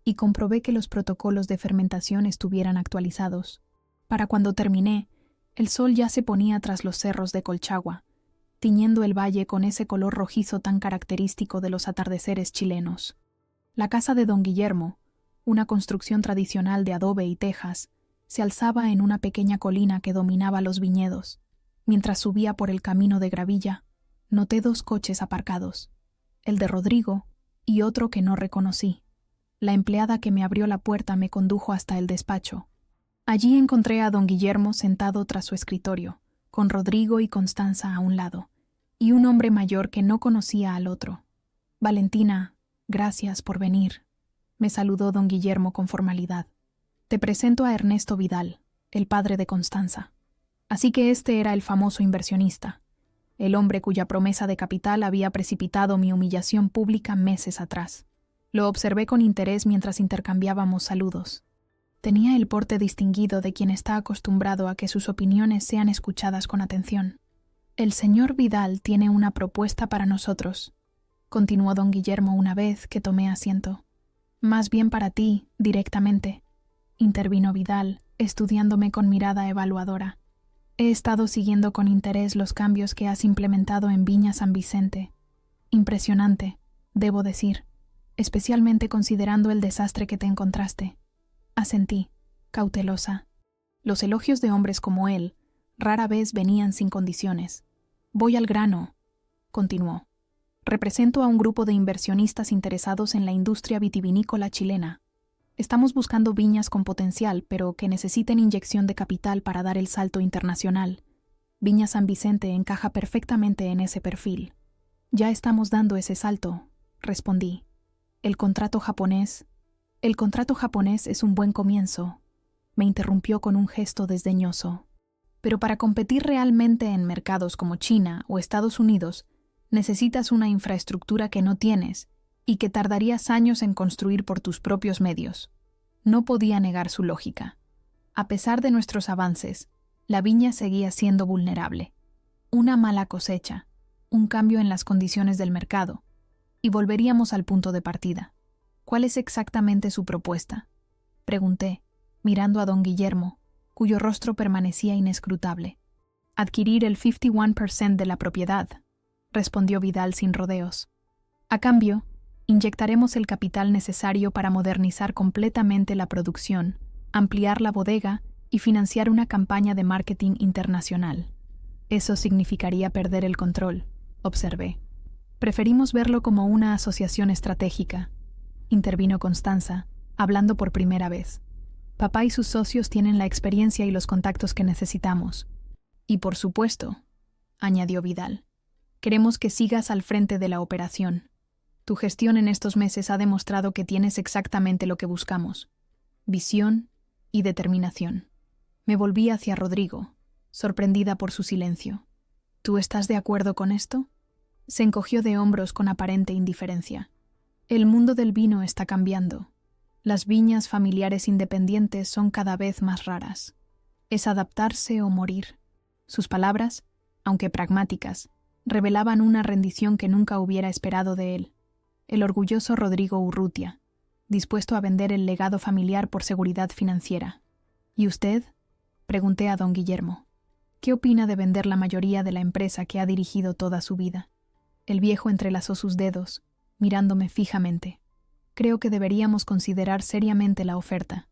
y comprobé que los protocolos de fermentación estuvieran actualizados. Para cuando terminé, el sol ya se ponía tras los cerros de Colchagua, tiñendo el valle con ese color rojizo tan característico de los atardeceres chilenos. La casa de don Guillermo, una construcción tradicional de adobe y tejas, se alzaba en una pequeña colina que dominaba los viñedos. Mientras subía por el camino de gravilla, noté 2 coches aparcados, el de Rodrigo y otro que no reconocí. La empleada que me abrió la puerta me condujo hasta el despacho. Allí encontré a don Guillermo sentado tras su escritorio, con Rodrigo y Constanza a un lado, y un hombre mayor que no conocía al otro. «Valentina, gracias por venir», me saludó don Guillermo con formalidad. «Te presento a Ernesto Vidal, el padre de Constanza». Así que este era el famoso inversionista, el hombre cuya promesa de capital había precipitado mi humillación pública meses atrás. Lo observé con interés mientras intercambiábamos saludos. Tenía el porte distinguido de quien está acostumbrado a que sus opiniones sean escuchadas con atención. «El señor Vidal tiene una propuesta para nosotros», continuó don Guillermo una vez que tomé asiento. «Más bien para ti, directamente», intervino Vidal, estudiándome con mirada evaluadora. He estado siguiendo con interés los cambios que has implementado en Viña San Vicente. Impresionante, debo decir, especialmente considerando el desastre que te encontraste. Asentí, cautelosa. Los elogios de hombres como él rara vez venían sin condiciones. Voy al grano, continuó. Represento a un grupo de inversionistas interesados en la industria vitivinícola chilena. Estamos buscando viñas con potencial, pero que necesiten inyección de capital para dar el salto internacional. Viña San Vicente encaja perfectamente en ese perfil. Ya estamos dando ese salto, respondí. El contrato japonés es un buen comienzo, me interrumpió con un gesto desdeñoso. Pero para competir realmente en mercados como China o Estados Unidos, necesitas una infraestructura que no tienes y que tardarías años en construir por tus propios medios. No podía negar su lógica. A pesar de nuestros avances, la viña seguía siendo vulnerable. Una mala cosecha, un cambio en las condiciones del mercado, y volveríamos al punto de partida. ¿Cuál es exactamente su propuesta?, pregunté, mirando a don Guillermo, cuyo rostro permanecía inescrutable. Adquirir el 51% de la propiedad, respondió Vidal sin rodeos. A cambio, inyectaremos el capital necesario para modernizar completamente la producción, ampliar la bodega y financiar una campaña de marketing internacional. Eso significaría perder el control, observé. Preferimos verlo como una asociación estratégica, intervino Constanza, hablando por primera vez. Papá y sus socios tienen la experiencia y los contactos que necesitamos. Y por supuesto, añadió Vidal, queremos que sigas al frente de la operación. Tu gestión en estos meses ha demostrado que tienes exactamente lo que buscamos: visión y determinación. Me volví hacia Rodrigo, sorprendida por su silencio. ¿Tú estás de acuerdo con esto? Se encogió de hombros con aparente indiferencia. El mundo del vino está cambiando. Las viñas familiares independientes son cada vez más raras. Es adaptarse o morir. Sus palabras, aunque pragmáticas, revelaban una rendición que nunca hubiera esperado de él. El orgulloso Rodrigo Urrutia, dispuesto a vender el legado familiar por seguridad financiera. ¿Y usted?, pregunté a don Guillermo. ¿Qué opina de vender la mayoría de la empresa que ha dirigido toda su vida? El viejo entrelazó sus dedos, mirándome fijamente. Creo que deberíamos considerar seriamente la oferta.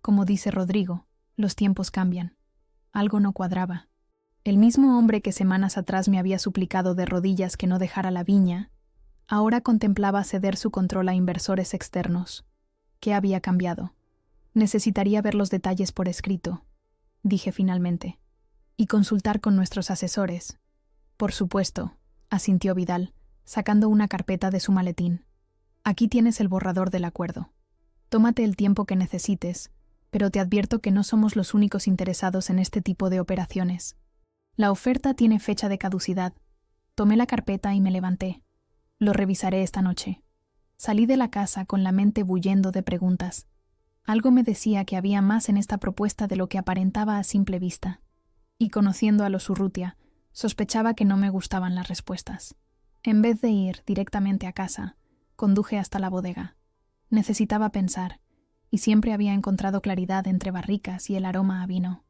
Como dice Rodrigo, los tiempos cambian. Algo no cuadraba. El mismo hombre que semanas atrás me había suplicado de rodillas que no dejara la viña, ahora contemplaba ceder su control a inversores externos. ¿Qué había cambiado? Necesitaría ver los detalles por escrito, dije finalmente, y consultar con nuestros asesores. Por supuesto, asintió Vidal, sacando una carpeta de su maletín. Aquí tienes el borrador del acuerdo. Tómate el tiempo que necesites, pero te advierto que no somos los únicos interesados en este tipo de operaciones. La oferta tiene fecha de caducidad. Tomé la carpeta y me levanté. Lo revisaré esta noche. Salí de la casa con la mente bullendo de preguntas. Algo me decía que había más en esta propuesta de lo que aparentaba a simple vista. Y conociendo a los Urrutia, sospechaba que no me gustaban las respuestas. En vez de ir directamente a casa, conduje hasta la bodega. Necesitaba pensar, y siempre había encontrado claridad entre barricas y el aroma a vino.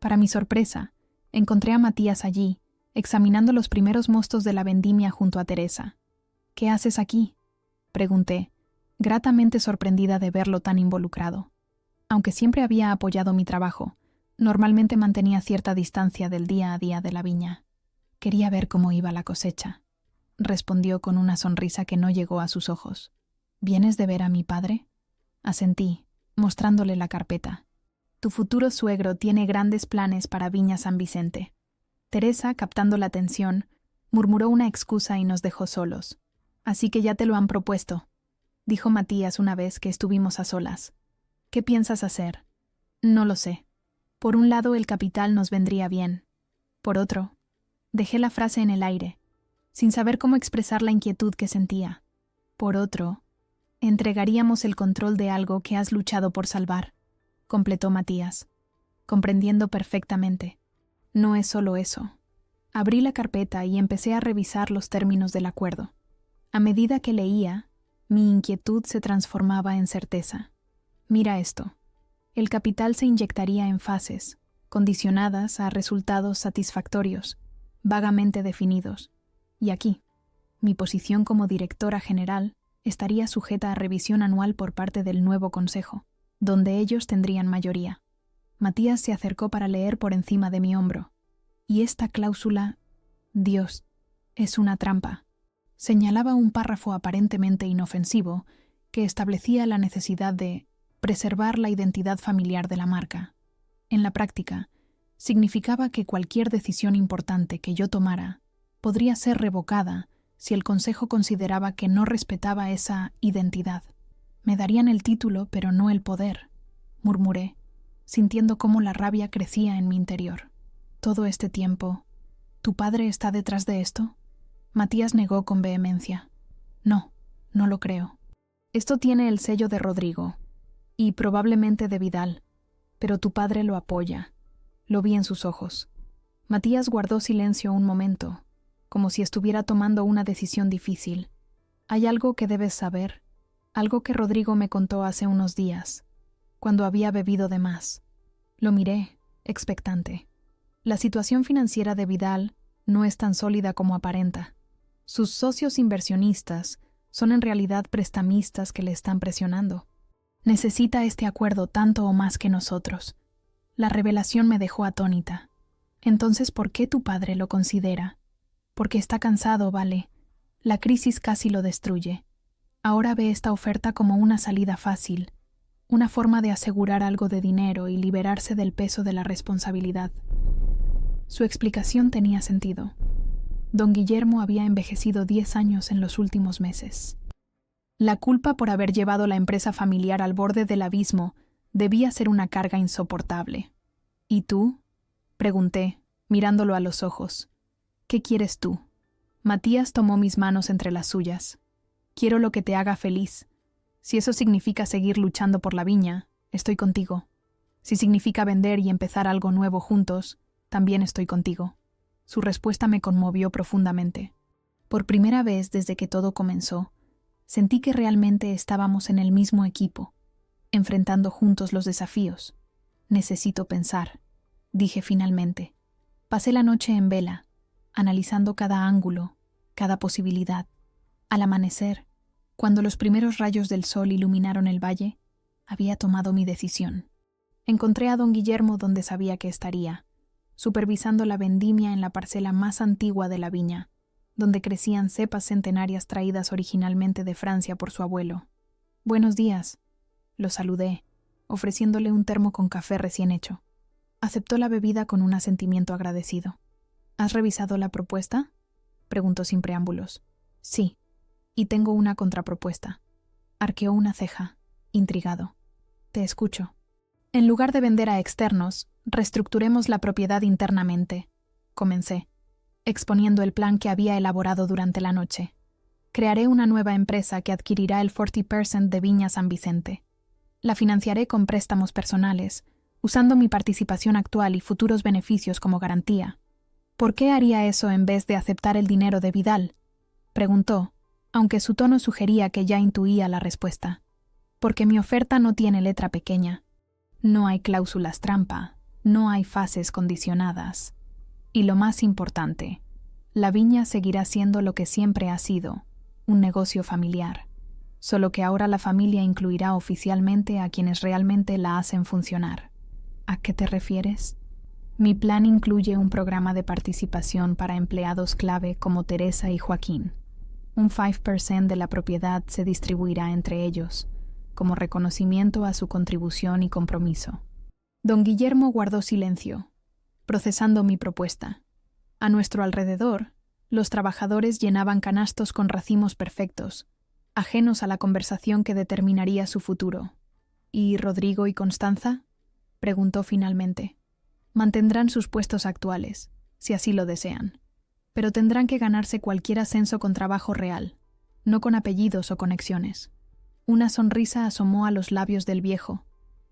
Para mi sorpresa, encontré a Matías allí, examinando los primeros mostos de la vendimia junto a Teresa. ¿Qué haces aquí?, pregunté, gratamente sorprendida de verlo tan involucrado. Aunque siempre había apoyado mi trabajo, normalmente mantenía cierta distancia del día a día de la viña. Quería ver cómo iba la cosecha, respondió con una sonrisa que no llegó a sus ojos. ¿Vienes de ver a mi padre?, asentí, mostrándole la carpeta. Tu futuro suegro tiene grandes planes para Viña San Vicente. Teresa, captando la atención, murmuró una excusa y nos dejó solos. Así que ya te lo han propuesto, dijo Matías una vez que estuvimos a solas. ¿Qué piensas hacer? No lo sé. Por un lado, el capital nos vendría bien. Por otro, dejé la frase en el aire, sin saber cómo expresar la inquietud que sentía. Por otro, entregaríamos el control de algo que has luchado por salvar, completó Matías, comprendiendo perfectamente. No es solo eso. Abrí la carpeta y empecé a revisar los términos del acuerdo. A medida que leía, mi inquietud se transformaba en certeza. Mira esto. El capital se inyectaría en fases, condicionadas a resultados satisfactorios, vagamente definidos. Y aquí, mi posición como directora general estaría sujeta a revisión anual por parte del nuevo consejo, donde ellos tendrían mayoría. Matías se acercó para leer por encima de mi hombro. Y esta cláusula, Dios, es una trampa. Señalaba un párrafo aparentemente inofensivo que establecía la necesidad de preservar la identidad familiar de la marca. En la práctica, significaba que cualquier decisión importante que yo tomara podría ser revocada si el Consejo consideraba que no respetaba esa identidad. Me darían el título, pero no el poder, murmuré, sintiendo cómo la rabia crecía en mi interior. Todo este tiempo, ¿tu padre está detrás de esto? Matías negó con vehemencia. No, no lo creo. Esto tiene el sello de Rodrigo, y probablemente de Vidal, pero tu padre lo apoya. Lo vi en sus ojos. Matías guardó silencio un momento, como si estuviera tomando una decisión difícil. Hay algo que debes saber, algo que Rodrigo me contó hace unos días, cuando había bebido de más. Lo miré, expectante. La situación financiera de Vidal no es tan sólida como aparenta. Sus socios inversionistas son en realidad prestamistas que le están presionando. Necesita este acuerdo tanto o más que nosotros. La revelación me dejó atónita. Entonces, ¿por qué tu padre lo considera? Porque está cansado, vale. La crisis casi lo destruye. Ahora ve esta oferta como una salida fácil, una forma de asegurar algo de dinero y liberarse del peso de la responsabilidad. Su explicación tenía sentido. Don Guillermo había envejecido 10 años en los últimos meses. La culpa por haber llevado la empresa familiar al borde del abismo debía ser una carga insoportable. ¿Y tú? Pregunté, mirándolo a los ojos. ¿Qué quieres tú? Matías tomó mis manos entre las suyas. Quiero lo que te haga feliz. Si eso significa seguir luchando por la viña, estoy contigo. Si significa vender y empezar algo nuevo juntos, también estoy contigo. Su respuesta me conmovió profundamente. Por primera vez desde que todo comenzó, sentí que realmente estábamos en el mismo equipo, enfrentando juntos los desafíos. Necesito pensar, dije finalmente. Pasé la noche en vela, analizando cada ángulo, cada posibilidad. Al amanecer, cuando los primeros rayos del sol iluminaron el valle, había tomado mi decisión. Encontré a don Guillermo donde sabía que estaría, supervisando la vendimia en la parcela más antigua de la viña, donde crecían cepas centenarias traídas originalmente de Francia por su abuelo. «Buenos días», lo saludé, ofreciéndole un termo con café recién hecho. Aceptó la bebida con un asentimiento agradecido. «¿Has revisado la propuesta?», preguntó sin preámbulos. «Sí, y tengo una contrapropuesta». Arqueó una ceja, intrigado. «Te escucho». «En lugar de vender a externos, reestructuremos la propiedad internamente», comencé, exponiendo el plan que había elaborado durante la noche. «Crearé una nueva empresa que adquirirá el 40% de Viña San Vicente. La financiaré con préstamos personales, usando mi participación actual y futuros beneficios como garantía». «¿Por qué haría eso en vez de aceptar el dinero de Vidal?», preguntó, aunque su tono sugería que ya intuía la respuesta. «Porque mi oferta no tiene letra pequeña. No hay cláusulas trampa, no hay fases condicionadas. Y lo más importante, la viña seguirá siendo lo que siempre ha sido, un negocio familiar, solo que ahora la familia incluirá oficialmente a quienes realmente la hacen funcionar». «¿A qué te refieres?». «Mi plan incluye un programa de participación para empleados clave como Teresa y Joaquín. Un 5% de la propiedad se distribuirá entre ellos, como reconocimiento a su contribución y compromiso». Don Guillermo guardó silencio, procesando mi propuesta. A nuestro alrededor, los trabajadores llenaban canastos con racimos perfectos, ajenos a la conversación que determinaría su futuro. «¿Y Rodrigo y Constanza?», preguntó finalmente. «Mantendrán sus puestos actuales, si así lo desean, pero tendrán que ganarse cualquier ascenso con trabajo real, no con apellidos o conexiones». Una sonrisa asomó a los labios del viejo,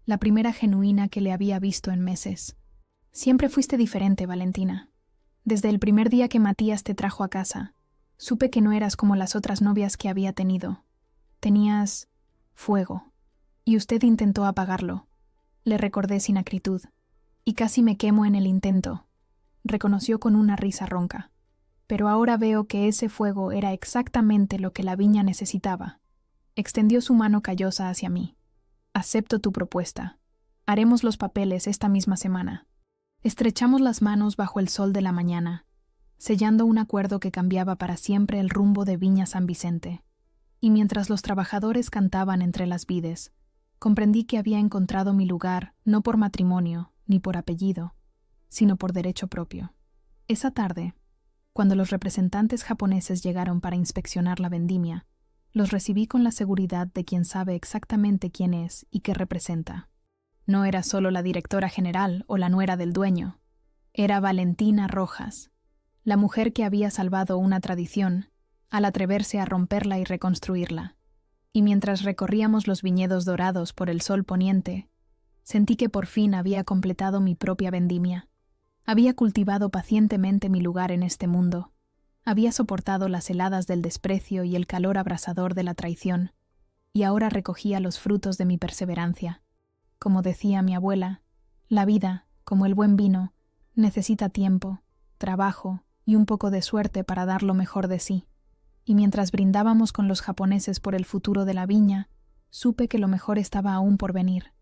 la primera genuina que le había visto en meses. «Siempre fuiste diferente, Valentina. Desde el primer día que Matías te trajo a casa, supe que no eras como las otras novias que había tenido. Tenías fuego, y usted intentó apagarlo», le recordé sin acritud. Y casi me quemo en el intento, reconoció con una risa ronca. Pero ahora veo que ese fuego era exactamente lo que la viña necesitaba. Extendió su mano callosa hacia mí. Acepto tu propuesta. Haremos los papeles esta misma semana. Estrechamos las manos bajo el sol de la mañana, sellando un acuerdo que cambiaba para siempre el rumbo de Viña San Vicente. Y mientras los trabajadores cantaban entre las vides, comprendí que había encontrado mi lugar no por matrimonio ni por apellido, sino por derecho propio. Esa tarde, cuando los representantes japoneses llegaron para inspeccionar la vendimia, los recibí con la seguridad de quien sabe exactamente quién es y qué representa. No era solo la directora general o la nuera del dueño. Era Valentina Rojas, la mujer que había salvado una tradición al atreverse a romperla y reconstruirla. Y mientras recorríamos los viñedos dorados por el sol poniente, sentí que por fin había completado mi propia vendimia. Había cultivado pacientemente mi lugar en este mundo. Había soportado las heladas del desprecio y el calor abrasador de la traición, y ahora recogía los frutos de mi perseverancia. Como decía mi abuela, la vida, como el buen vino, necesita tiempo, trabajo y un poco de suerte para dar lo mejor de sí. Y mientras brindábamos con los japoneses por el futuro de la viña, supe que lo mejor estaba aún por venir.